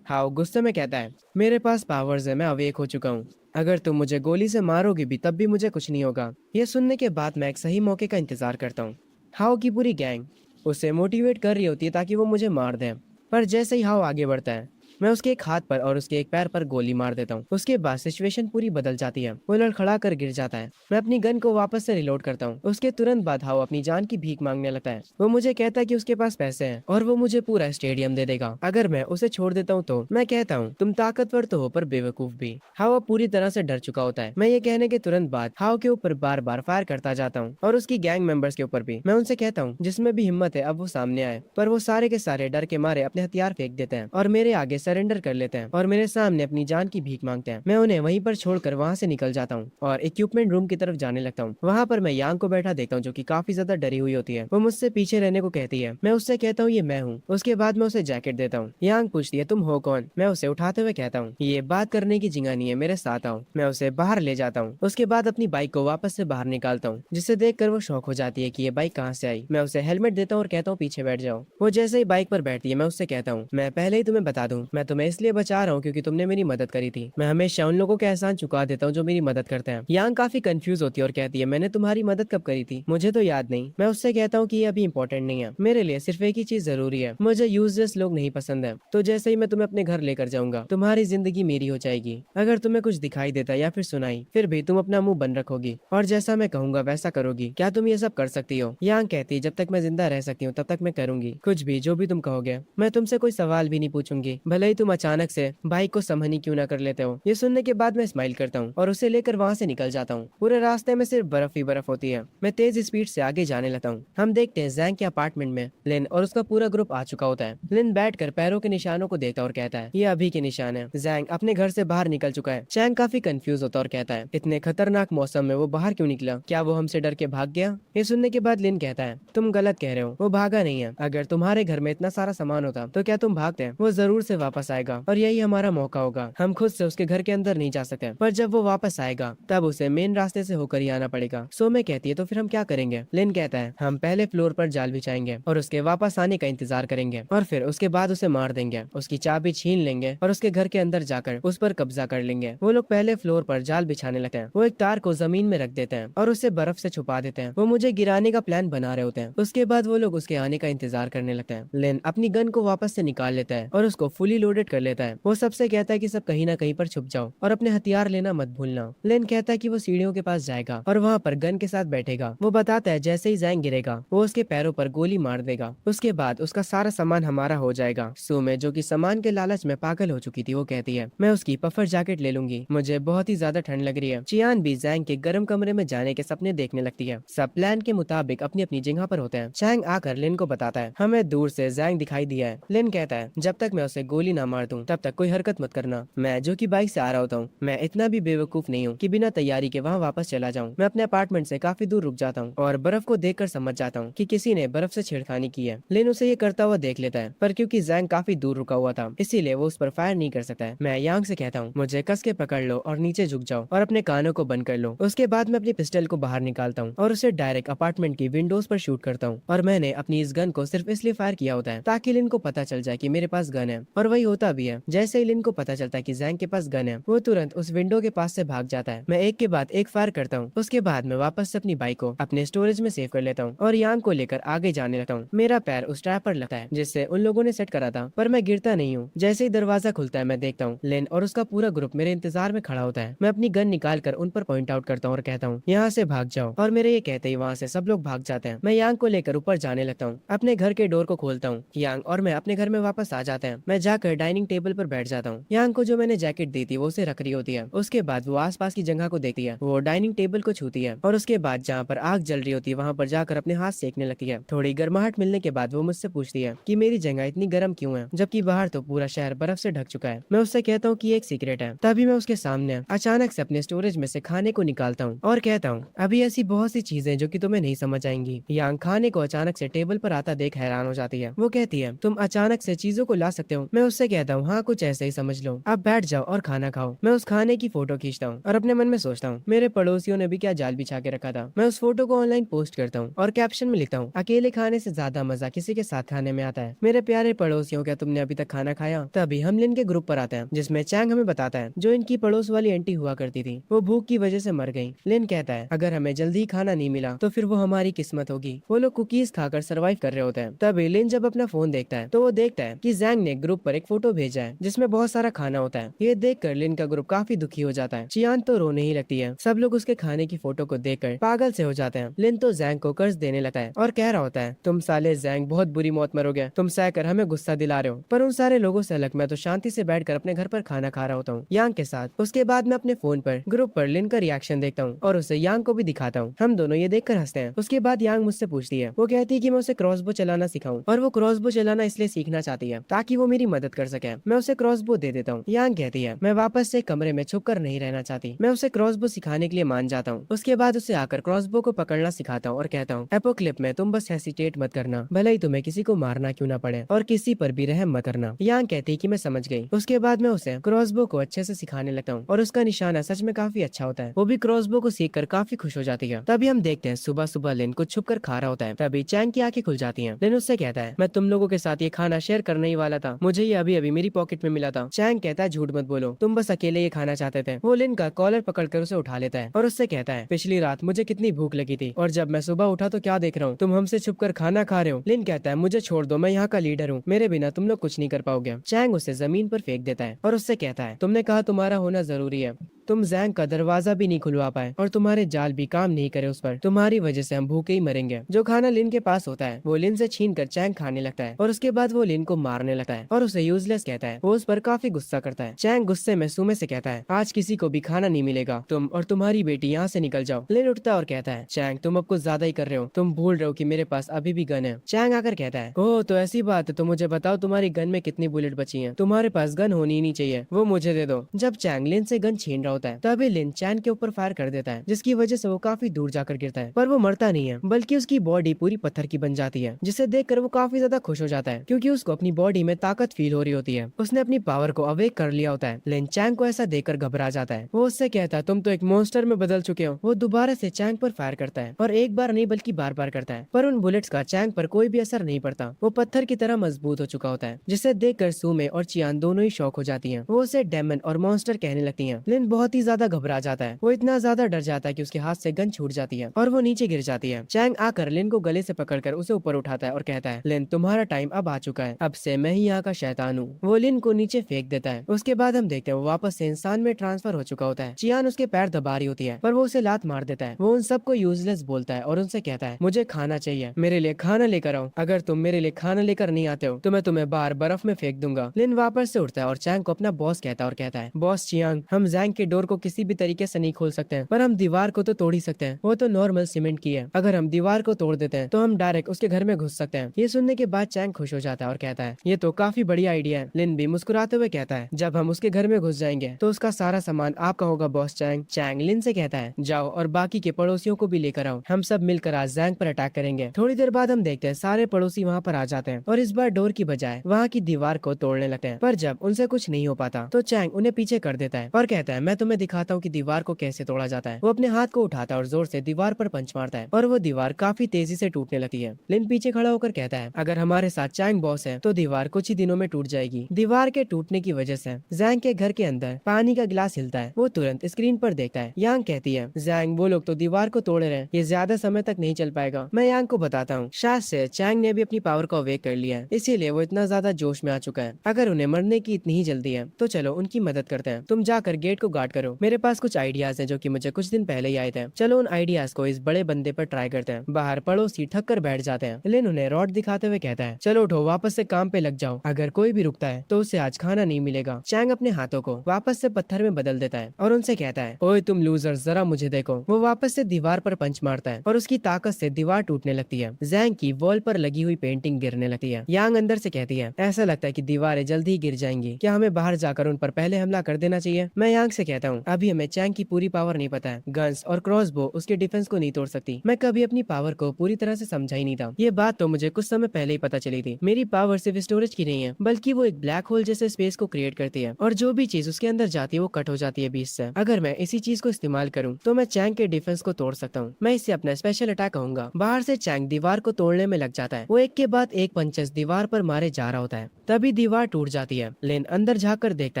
हाओ गुस्से में कहता है, मेरे पास पावर्स है, मैं अवेक हो चुका हूँ, अगर तुम मुझे गोली से मारोगे भी तब भी मुझे कुछ नहीं होगा। ये सुनने के बाद मैं एक सही मौके का इंतजार करता हूँ। हाओ की पूरी गैंग उसे मोटिवेट कर रही होती है ताकि वो मुझे मार दे, पर जैसे ही हाओ आगे बढ़ता है, मैं उसके एक हाथ पर और उसके एक पैर पर गोली मार देता हूँ। उसके बाद सिचुएशन पूरी बदल जाती है। वो लड़खड़ा कर गिर जाता है। मैं अपनी गन को वापस से रिलोड करता हूँ। उसके तुरंत बाद हाओ अपनी जान की भीख मांगने लगता है। वो मुझे कहता है कि उसके पास पैसे हैं और वो मुझे पूरा स्टेडियम दे देगा अगर मैं उसे छोड़ देता हूँ तो। मैं कहता हूँ, तुम ताकतवर तो हो पर बेवकूफ भी। हाओ अब पूरी तरह से डर चुका होता है। मैं ये कहने के तुरंत बाद हाओ के ऊपर बार बार फायर करता जाता हूँ और उसकी गैंग मेंबर्स के ऊपर भी। मैं उनसे कहता हूँ, जिसमें भी हिम्मत है अब वो सामने आए, पर वो सारे के सारे डर के मारे अपने हथियार फेंक देते हैं और मेरे आगे सरेंडर कर लेते हैं और मेरे सामने अपनी जान की भीख मांगते हैं। मैं उन्हें वहीं पर छोड़कर वहां से निकल जाता हूँ और इक्विपमेंट रूम की तरफ जाने लगता हूँ। वहां पर मैं यांग को बैठा देखता हूँ जो कि काफी ज्यादा डरी हुई होती है। वो मुझसे पीछे रहने को कहती है। मैं उससे कहता हूँ, ये मैं हूँ। उसके बाद मैं उसे जैकेट देता हूँ। यांग पूछती है, तुम हो कौन? मैं उसे उठाते हुए कहता हूँ, ये बात करने की जगह नहीं है, मेरे साथ आओ। मैं उसे बाहर ले जाता हूँ। उसके बाद अपनी बाइक को वापस से बाहर निकालता हूँ, जिसे देखकर वो शौक हो जाती है कि ये बाइक कहाँ से आई। मैं उसे हेलमेट देता हूँ और कहता हूँ, पीछे बैठ जाओ। वो जैसे ही बाइक पर बैठती है, मैं उससे कहता हूँ, मैं पहले ही तुम्हें बता दूं, मैं तुम्हें इसलिए बचा रहा हूँ क्योंकि तुमने मेरी मदद करी थी। मैं हमेशा उन लोगों के एहसान चुका देता हूँ जो मेरी मदद करते हैं। यांग काफी कंफ्यूज होती है और कहती है, मैंने तुम्हारी मदद कब करी थी? मुझे तो याद नहीं। मैं उससे कहता हूँ कि ये अभी इंपॉर्टेंट नहीं है, मेरे लिए सिर्फ एक ही चीज जरूरी है, मुझे यूजलेस लोग नहीं पसंद है। तो जैसे ही मैं तुम्हें अपने घर लेकर जाऊंगा, तुम्हारी जिंदगी मेरी हो जाएगी। अगर तुम्हें कुछ दिखाई देता या फिर सुनाई, फिर भी तुम अपना मुंह बंद रखोगी और जैसा मैं कहूंगा वैसा करोगी। क्या तुम ये सब कर सकती हो? यांग कहती है, जब तक मैं जिंदा रह सकती हूँ तब तक मैं करूंगी कुछ भी, जो भी तुम कहोगे। मैं तुमसे कोई सवाल भी नहीं पूछूंगी, भले ही तुम अचानक से बाइक को समझनी क्यों ना कर लेते हो। ये सुनने के बाद मैं स्माइल करता हूँ और उसे लेकर वहाँ से निकल जाता हूँ। पूरे रास्ते में सिर्फ बर्फ ही बर्फ होती है। मैं तेज स्पीड से आगे जाने लगता हूँ। हम देखते हैं जैंग के अपार्टमेंट में लिन और उसका पूरा ग्रुप आ चुका होता है। लिन बैठकर पैरों के निशानों को देखता और कहता है, ये अभी के निशान है। जैंग अपने घर से बाहर निकल चुका है। चैंग काफी कंफ्यूज होता और कहता है, इतने खतरनाक मौसम में वो बाहर क्यों निकला? क्या वो हमसे डर के भाग गया? ये सुनने के बाद लिन कहता है, तुम गलत कह रहे हो, वो भागा नहीं है। अगर तुम्हारे घर में इतना सारा सामान होता तो क्या तुम भागते? वो जरूर से वापस आएगा और यही हमारा मौका होगा। हम खुद से उसके घर के अंदर नहीं जा सकते, पर जब वो वापस आएगा तब उसे मेन रास्ते से होकर ही आना पड़ेगा। सो मैं कहती है, तो फिर हम क्या करेंगे? लिन कहता है, हम पहले फ्लोर पर जाल बिछाएंगे और उसके वापस आने का इंतजार करेंगे और फिर उसके बाद उसे मार देंगे, उसकी चाबी छीन लेंगे और उसके घर के अंदर जाकर उस पर कब्जा कर लेंगे। वो लोग पहले फ्लोर पर जाल बिछाने लगते हैं। वो एक तार को जमीन में रख देते हैं और उसे बर्फ से छुपा देते हैं। वो मुझे गिराने का प्लान बना रहे होते हैं। उसके बाद वो लोग उसके आने का इंतजार करने लगते हैं। लिन अपनी गन को वापस से निकाल लेता है और उसको फुली रीलोडेड कर लेता है। वो सबसे कहता है कि सब कहीं ना कहीं पर छुप जाओ और अपने हथियार लेना मत भूलना। लेन कहता है कि वो सीढ़ियों के पास जाएगा और वहाँ पर गन के साथ बैठेगा। वो बताता है जैसे ही जैंग गिरेगा वो उसके पैरों पर गोली मार देगा। उसके बाद उसका सारा सामान हमारा हो जाएगा। सुमे जो कि सामान के लालच में पागल हो चुकी थी वो कहती है मैं उसकी पफर जैकेट ले लूंगी, मुझे बहुत ही ज्यादा ठंड लग रही है। चियान भी जैंग के गर्म कमरे में जाने के सपने देखने लगती है। सब प्लान के मुताबिक अपनी अपनी जगह पर होते हैं। चैंग आकर लिन को बताता है हमें दूर से जैंग दिखाई दिया है। लिन कहता है जब तक मैं उसे गोली ना मार दूं तब तक कोई हरकत मत करना। मैं जो कि बाइक से आ रहा होता हूँ, मैं इतना भी बेवकूफ नहीं हूँ कि बिना तैयारी के वहाँ वापस चला जाऊँ। मैं अपने अपार्टमेंट से काफी दूर रुक जाता हूँ और बर्फ को देखकर समझ जाता हूँ कि किसी ने बर्फ से छेड़खानी की है। लिन उसे ये करता हुआ देख लेता है, पर क्योंकि जैंग काफी दूर रुका हुआ था इसीलिए वो उस पर फायर नहीं कर सकता है। मैं यांग से कहता हूँ मुझे कस के पकड़ लो और नीचे झुक जाओ और अपने कानों को बंद कर लो। उसके बाद मैं अपनी पिस्टल को बाहर निकालता हूँ और उसे डायरेक्ट अपार्टमेंट की विंडोज पर शूट करता हूँ। और मैंने अपनी इस गन को सिर्फ इसलिए फायर किया होता है ताकि लिन को पता चल जाए कि मेरे पास गन है, और वही होता भी है। जैसे ही लिन को पता चलता है कि जैंग के पास गन है वो तुरंत उस विंडो के पास से भाग जाता है। मैं एक के बाद एक फायर करता हूँ। उसके बाद मैं वापस से अपनी बाइक को अपने स्टोरेज में सेव कर लेता हूँ और यांग को लेकर आगे जाने लगता हूँ। मेरा पैर उस ट्रैप पर लगता है जिससे उन लोगों ने सेट करा था, पर मैं गिरता नहीं हूँ। जैसे ही दरवाजा खुलता है मैं देखता हूँ लिन और उसका पूरा ग्रुप मेरे इंतजार में खड़ा होता है। मैं अपनी गन निकाल कर उन पर पॉइंट आउट करता हूँ और कहता हूँ यहाँ से भाग जाओ, और मेरे ये कहते ही वहाँ से सब लोग भाग जाते हैं। मैं यांग को लेकर ऊपर जाने लगता हूँ। अपने घर के डोर को खोलता हूँ। यांग और मैं अपने घर में वापस आ जाते हैं। मैं जाकर डाइनिंग टेबल पर बैठ जाता हूँ। यांग को जो मैंने जैकेट दी थी वो उसे रख रही होती है। उसके बाद वो आसपास की जगह को देखती है, वो डाइनिंग टेबल को छूती है और उसके बाद जहाँ पर आग जल रही होती है वहाँ पर जाकर अपने हाथ सेकने लगती है। थोड़ी गर्माहट मिलने के बाद वो मुझसे पूछती है कि मेरी जगह इतनी गर्म क्यों है जबकि बाहर तो पूरा शहर बर्फ से ढक चुका है। मैं उससे कहता हूँ कि एक सीक्रेट है। तभी मैं उसके सामने अचानक से अपने स्टोरेज में से खाने को निकालता हूँ और कहता हूँ अभी ऐसी बहुत सी चीजें जो कि तुम्हें नहीं समझ आएंगी। यांग खाने को अचानक से टेबल पर आता देख हैरान हो जाती है। वो कहती है तुम अचानक से चीजों को ला सकते हो। मैं उससे कहता हूँ हाँ कुछ ऐसे ही समझ लो, अब बैठ जाओ और खाना खाओ। मैं उस खाने की फोटो खींचता हूँ और अपने मन में सोचता हूँ मेरे पड़ोसियों ने भी क्या जाल बिछा के रखा था। मैं उस फोटो को ऑनलाइन पोस्ट करता हूँ और कैप्शन में लिखता हूँ अकेले खाने से ज्यादा मजा किसी के साथ खाने में आता है। मेरे प्यारे पड़ोसियों, क्या तुमने अभी तक खाना खाया? तभी हम लिन के ग्रुप पर आते हैं जिसमें चैंग हमें बताता है जो इनकी पड़ोस वाली आंटी हुआ करती थी वो भूख की वजह से मर गई। लिन कहता है अगर हमें जल्दी खाना नहीं मिला तो फिर वो हमारी किस्मत होगी। वो लोग कुकीज खाकर सर्वाइव कर रहे होते हैं। तभी लिन जब अपना फोन देखता है तो वो देखता है कि जैंग ने ग्रुप पर एक फोटो भेजा है जिसमें बहुत सारा खाना होता है। ये देखकर लिन का ग्रुप काफी दुखी हो जाता है। चियान तो रोने ही लगती है। सब लोग उसके खाने की फोटो को देखकर पागल से हो जाते हैं। लिन तो जैंग को कर्ज देने लगता है और कह रहा होता है तुम साले जैंग बहुत बुरी मौत मरोगे, तुम सहकर हमें गुस्सा दिला रहे हो। पर उन सारे लोगों से अलग मैं तो शांति से बैठकर अपने घर पर खाना खा रहा होता हूँ यांग के साथ। उसके बाद मैं अपने फोन पर ग्रुप पर लिन का रिएक्शन देखता हूँ और उसे यांग को भी दिखाता हूँ। हम दोनों ये देखकर हंसते हैं। उसके बाद यांग मुझसे पूछती है, वो कहती है कि मैं उसे क्रॉसबो चलाना सिखाऊं, और वो क्रॉसबो चलाना इसलिए सीखना चाहती है ताकि वो मेरी मदद कर सके। मैं उसे क्रॉसबो दे देता हूँ। यांग कहती है मैं वापस से कमरे में छुप कर नहीं रहना चाहती। मैं उसे क्रॉसबो सिखाने के लिए मान जाता हूँ। उसके बाद उसे आकर क्रॉसबो को पकड़ना सिखाता हूँ और कहता हूँ एपोक्लिप में तुम बस हेसिटेट मत करना, भले ही तुम्हें किसी को मारना क्यों ना पड़े, और किसी पर भी रहम मत करना। यांग कहती है कि मैं समझ गई। उसके बाद मैं उसे क्रॉसबो को अच्छे से सिखाने लगता हूँ और उसका निशाना सच में काफी अच्छा होता है। वो भी क्रॉसबो को सीख कर काफी खुश हो जाती है। तभी हम देखते हैं सुबह सुबह लिन कुछ छुप कर खा रहा होता है। तभी चैंग की आंखें खुल जाती हैं। लिन उससे कहता है मैं तुम लोगों के साथ ये खाना शेयर करने ही वाला था, मुझे ये अभी अभी मेरी पॉकेट में मिला था। चैंग कहता है झूठ मत बोलो, तुम बस अकेले ये खाना चाहते थे। वो लिन का कॉलर पकड़कर उसे उठा लेता है और उससे कहता है पिछली रात मुझे कितनी भूख लगी थी और जब मैं सुबह उठा तो क्या देख रहा हूँ, तुम हमसे छुप कर खाना खा रहे हो। लिन कहता है मुझे छोड़ दो, मैं यहाँ का लीडर हूँ, मेरे बिना तुम लोग कुछ नहीं कर पाओगे। चैंग उसे जमीन पर फेंक देता है और उससे कहता है तुमने कहा तुम्हारा होना जरूरी है, तुम जैंग का दरवाजा भी नहीं खुलवा पाए और तुम्हारे जाल भी काम नहीं करे उस पर, तुम्हारी वजह से हम भूखे ही मरेंगे। जो खाना लिन के पास होता है वो लिन से छीन कर चैंग खाने लगता है और उसके बाद वो लिन को मारने लगता है और उसे यूजलेस कहता है। वो उस पर काफी गुस्सा करता है। चैंग गुस्से में सुमे से कहता है आज किसी को भी खाना नहीं मिलेगा, तुम और तुम्हारी बेटी यहाँ से निकल जाओ। लिन उठता है और कहता है चैंग तुम अब कुछ ज्यादा ही कर रहे हो, तुम भूल रहे हो कि मेरे पास अभी भी गन है। चैंग आकर कहता है ओह तो ऐसी बात है, तो मुझे बताओ तुम्हारी गन में कितनी बुलेट बची है, तुम्हारे पास गन होनी ही नहीं चाहिए, वो मुझे दे दो। जब चैंग लिन से गन छीन रहा होता है तभी लिन चैन के ऊपर फायर कर देता है जिसकी वजह से वो काफी दूर जाकर गिरता है, पर वो मरता नहीं है बल्कि उसकी बॉडी पूरी पत्थर की बन जाती है, जिसे देखकर वो काफी ज्यादा खुश हो जाता है क्योंकि उसको अपनी बॉडी में ताकत फील हो रही होती है। उसने अपनी पावर को अवेक कर लिया होता है। लिन चैंग को ऐसा देखकर घबरा जाता है। वो उससे कहता है तुम तो एक मॉन्स्टर में बदल चुके हो। वो दोबारा से चैंग पर फायर करता है और एक बार नहीं बल्कि बार बार करता है, पर उन बुलेट्स का चैंग पर कोई भी असर नहीं पड़ता। वो पत्थर की तरह मजबूत हो चुका होता है जिसे देखकर सुमे और चियान दोनों ही शौक हो जाती है। वो उसे डेमन और मॉन्स्टर कहने लगती है। लिन बहुत बहुत ही ज्यादा घबरा जाता है। वो इतना ज्यादा डर जाता है कि उसके हाथ से गन छूट जाती है और वो नीचे गिर जाती है। चैंग आकर लिन को गले से पकड़कर उसे ऊपर उठाता है और कहता है, लिन तुम्हारा टाइम अब आ चुका है, अब से मैं ही यहाँ का शैतान हूँ। वो लिन को नीचे फेंक देता है। उसके बाद हम देखते हैं वो वापस से इंसान में ट्रांसफर हो चुका होता है। चियान उसके पैर दबा रही होती है पर वो उसे लात मार देता है। वो उन सबको यूजलेस बोलता है और उनसे कहता है, मुझे खाना चाहिए, मेरे लिए खाना लेकर आओ। अगर तुम मेरे लिए खाना लेकर नहीं आते हो तो मैं तुम्हें बाहर बर्फ में फेंक दूंगा। लिन वापस से उठता है और चैंग को अपना बॉस कहता है और कहता है, बॉस चियांग, हम जैंग के डोर को किसी भी तरीके से नहीं खोल सकते हैं, पर हम दीवार को तो तोड़ ही सकते हैं। वो तो नॉर्मल सीमेंट की है, अगर हम दीवार को तोड़ देते हैं तो हम डायरेक्ट उसके घर में घुस सकते हैं। ये सुनने के बाद चैंग खुश हो जाता है और कहता है, ये तो काफी बढ़िया आइडिया है। लिन भी मुस्कुराते हुए कहता है, जब हम उसके घर में घुस जाएंगे तो उसका सारा सामान आपका होगा बॉस चैंग। चैंग लिन से कहता है, जाओ और बाकी के पड़ोसियों को भी लेकर आओ, हम सब मिलकर आज जैंग पर अटैक करेंगे। थोड़ी देर बाद हम देखते हैं सारे पड़ोसी वहाँ पर आ जाते हैं और इस बार डोर की बजाय वहाँ की दीवार को तोड़ने लगते हैं। पर जब उनसे कुछ नहीं हो पाता तो चैंग उन्हें पीछे कर देता है और कहता है, मैं तुम्हें दिखाता हूँ कि दीवार को कैसे तोड़ा जाता है। वो अपने हाथ को उठाता है और जोर से दीवार पर पंच मारता है और वो दीवार काफी तेजी से टूटने लगती है। लिन पीछे खड़ा होकर कहता है, अगर हमारे साथ चैंग बॉस है तो दीवार कुछ ही दिनों में टूट जाएगी। दीवार के टूटने की वजह से जैंग के घर के अंदर पानी का गिलास हिलता है। वो तुरंत स्क्रीन पर देखता है। यांग कहती है, जैंग वो लोग तो दीवार को तोड़ रहे हैं, ये ज्यादा समय तक नहीं चल पाएगा। मैं यांग को बताता हूँ, शायद से चैंग ने भी अपनी पावर को अवेक कर लिया है, इसीलिए वो इतना ज्यादा जोश में आ चुका है। अगर उन्हें मरने की इतनी ही जल्दी है तो चलो उनकी मदद करते हैं। तुम जाकर गेट को गार्ड करो, मेरे पास कुछ आइडियाज हैं जो कि मुझे कुछ दिन पहले ही आए थे। चलो उन आइडियाज को इस बड़े बंदे पर ट्राई करते हैं। बाहर पड़ोसी थक कर बैठ जाते हैं। लिन उन्हें रॉड दिखाते हुए कहता है, चलो उठो, वापस से काम पे लग जाओ, अगर कोई भी रुकता है तो उसे आज खाना नहीं मिलेगा। चैंग अपने हाथों को वापस से पत्थर में बदल देता है और उनसे कहता है, ओए तुम लूजर, जरा मुझे देखो। वो वापस से दीवार पर पंच मारता है और उसकी ताकत से दीवार टूटने लगती है। जैंग की वॉल पर लगी हुई पेंटिंग गिरने लगती है। यांग अंदर से कहती है, ऐसा लगता है कि दीवारें जल्दी ही गिर जाएंगी, क्या हमें बाहर जाकर उन पर पहले हमला कर देना चाहिए? मैं यांग से कहता हूँ, अभी हमें चैंग की पूरी पावर नहीं पता है, गन्स और क्रॉसबो उसके डिफेंस को नहीं तोड़ सकती। मैं कभी अपनी पावर को पूरी तरह से समझा ही नहीं था। ये बात तो मुझे कुछ समय पहले ही पता चली थी। मेरी पावर सिर्फ स्टोरेज की नहीं है, बल्कि वो एक ब्लैक होल जैसे स्पेस को क्रिएट करती है और जो भी चीज उसके अंदर जाती है वो कट हो जाती है बीच से। अगर मैं इसी चीज को इस्तेमाल करूँ तो मैं चैंग के डिफेंस को तोड़ सकता हूँ। मैं इसे अपना स्पेशल अटैक कहूंगा। बाहर से चैंग दीवार को तोड़ने में लग जाता है। वो एक के बाद एक पंचेस दीवार पर मारे जा रहा होता है। तभी दीवार टूट जाती है। लिन अंदर झाँक कर देखता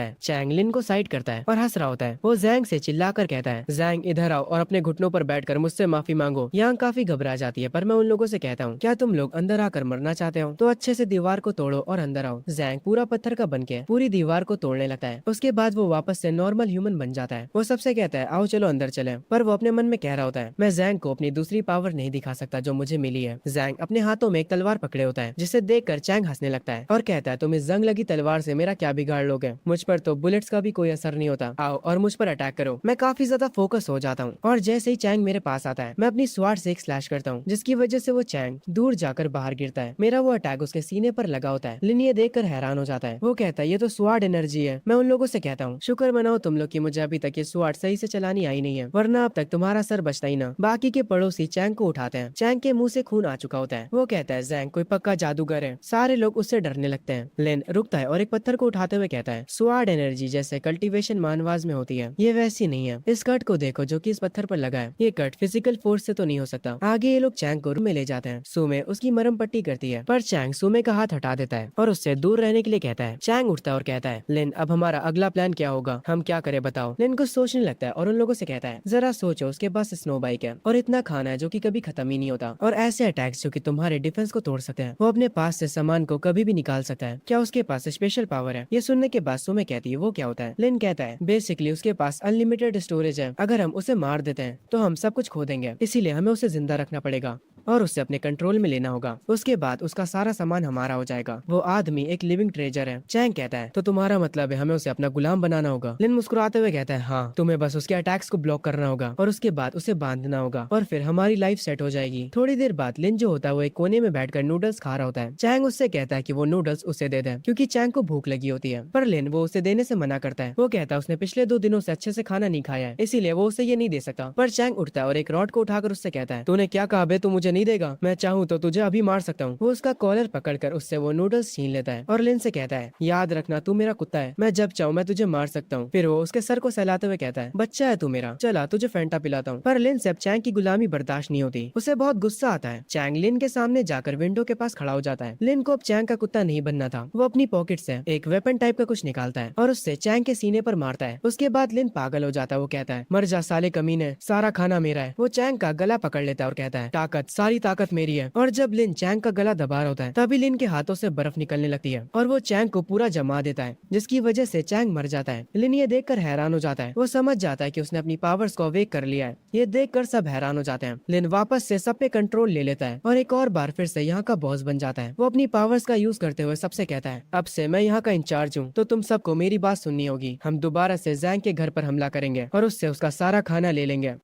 है। चैंग लिन को साइड करता है और हंस रहा होता है। वो जैंग से चिल्लाकर कहता है, जैंग इधर आओ और अपने घुटनों पर बैठकर मुझसे माफी मांगो। यांग काफी घबरा जाती है पर मैं उन लोगों से कहता हूँ, क्या तुम लोग अंदर आकर मरना चाहते हो तो अच्छे से दीवार को तोड़ो और अंदर आओ। जैंग पूरा पत्थर का बन के पूरी दीवार को तोड़ने लगता है। उसके बाद वो वापस से नॉर्मल ह्यूमन बन जाता है। वो सबसे कहता है, आओ चलो अंदर चले। पर वो अपने मन में कह रहा होता है, मैं जैंग को अपनी दूसरी पावर नहीं दिखा सकता जो मुझे मिली है। जैंग अपने हाथों में एक तलवार पकड़े होता है जिसे देखकर चैंग हंसने लगता है और कहता है, तुम इस जंग लगी तलवार से मेरा क्या बिगाड़ लोगे? मुझ पर तो बुलेट्स का भी कोई असर नहीं होता। आओ और मुझ पर अटैक करो। मैं काफी ज्यादा फोकस हो जाता हूँ और जैसे ही चैंग मेरे पास आता है मैं अपनी स्वार्ड से एक स्लैश करता हूँ जिसकी वजह से वो चैंग दूर जाकर बाहर गिरता है। मेरा वो अटैक उसके सीने पर लगा होता है। लिन ये देखकर हैरान हो जाता है। वो कहता है, ये तो स्वार्ड एनर्जी है। मैं उन लोगों से कहता हूँ, शुक्र मनाओ तुम लोग कि मुझे अभी तक ये स्वार्ड सही से चलानी आई नहीं है, वरना अब तक तुम्हारा सर बचता ही ना। बाकी के पड़ोसी चैंग को उठाते हैं। चैंग के मुंह से खून आ चुका होता है। वो कहता है, जैंग कोई पक्का जादूगर है। सारे लोग उससे डरने लगते हैं। लिन रुकता है और एक पत्थर को उठाते हुए कहता है, स्वार्ड एनर्जी जैसे कल्टीवेशन मानवाज में होती है, ये वैसी नहीं है। इस कट को देखो जो कि इस पत्थर पर लगा है। ये कट फिजिकल फोर्स से तो नहीं हो सकता। आगे ये लोग चैंग को रूम में ले जाते हैं। सुमे उसकी मरहम पट्टी करती है पर चैंग सुमे का हाथ हटा देता है और उससे दूर रहने के लिए कहता है। चैंग उठता है और कहता है, लिन अब हमारा अगला प्लान क्या होगा? हम क्या करें बताओ? लिन कुछ सोचने लगता है और उन लोगों से कहता है, जरा सोचो, उसके पास स्नो बाइक है और इतना खाना है जो कि कभी खत्म ही नहीं होता और ऐसे अटैक्स जो कि तुम्हारे डिफेंस को तोड़ सकते हैं। वो अपने पास से सामान को कभी भी निकाल सकता है। क्या उसके पास स्पेशल पावर है? ये सुनने के बाद सुमे कहती है, वो क्या होता है? लिन कहता है, बेसिकली उसके पास अनलिमिटेड स्टोरेज है। अगर हम उसे मार देते हैं तो हम सब कुछ खो देंगे, इसीलिए हमें उसे जिंदा रखना पड़ेगा और उसे अपने कंट्रोल में लेना होगा। उसके बाद उसका सारा सामान हमारा हो जाएगा। वो आदमी एक लिविंग ट्रेजर है। चैंग कहता है, तो तुम्हारा मतलब है हमें उसे अपना गुलाम बनाना होगा? लिन मुस्कुराते हुए कहता है, हाँ, तुम्हें बस उसके अटैक्स को ब्लॉक करना होगा और उसके बाद उसे बांधना होगा और फिर हमारी लाइफ सेट हो जाएगी। थोड़ी देर बाद लिन जो होता है वो एक कोने में बैठकर नूडल्स खा रहा होता है। चैंग उससे कहता है कि वो नूडल्स उसे दे दे क्योंकि चैंग को भूख लगी होती है, पर लिन वो उसे देने से मना करता है। वो कहता है उसने पिछले 2 दिनों से अच्छे से खाना नहीं खाया है, इसीलिए वो उसे ये नहीं दे सकता। पर चैंग उठता है और एक रॉड को उठाकर उससे कहता है, तूने क्या कहा बे? तू मुझे नहीं नहीं देगा, मैं चाहूँ तो तुझे अभी मार सकता हूँ। वो उसका कॉलर पकड़कर उससे वो नूडल्स छीन लेता है और लिन से कहता है, याद रखना तू मेरा कुत्ता है, मैं जब चाहूँ मैं तुझे मार सकता हूँ। फिर वो उसके सर को सहलाते हुए कहता है, बच्चा है तू मेरा, चला तुझे फैंटा पिलाता हूँ। पर लिन से अब चैंग की गुलामी बर्दाश्त नहीं होती, उसे बहुत गुस्सा आता है। चैंग लिन के सामने जाकर विंडो के पास खड़ा हो जाता है। लिन को अब चैंग का कुत्ता नहीं बनना था। वो अपनी पॉकेट से एक वेपन टाइप का कुछ निकालता है और उससे चैंग के सीने पर मारता है। उसके बाद लिन पागल हो जाता है। वो कहता है, मर जा साले कमीने, सारा खाना मेरा है। वो चैंग का गला पकड़ लेता है और कहता है, ताकत, सारी ताकत मेरी है। और जब लिन चैंग का गला दबा रहा होता है तभी लिन के हाथों से बर्फ निकलने लगती है और वो चैंग को पूरा जमा देता है, जिसकी वजह से चैंग मर जाता है। लिन ये देखकर हैरान हो जाता है। वो समझ जाता है कि उसने अपनी पावर्स को अवेक कर लिया है। ये देखकर सब हैरान हो जाते हैं। लिन वापस से सब पे कंट्रोल ले लेता है और एक और बार फिर से यहाँ का बॉस बन जाता है। वो अपनी पावर्स का यूज करते हुए सबसे कहता है, अब से मैं यहाँ का इंचार्ज हूँ, तो तुम सबको मेरी बात सुननी होगी। हम दोबारा से जैंग के घर पर हमला करेंगे और उससे उसका सारा खाना ले लेंगे।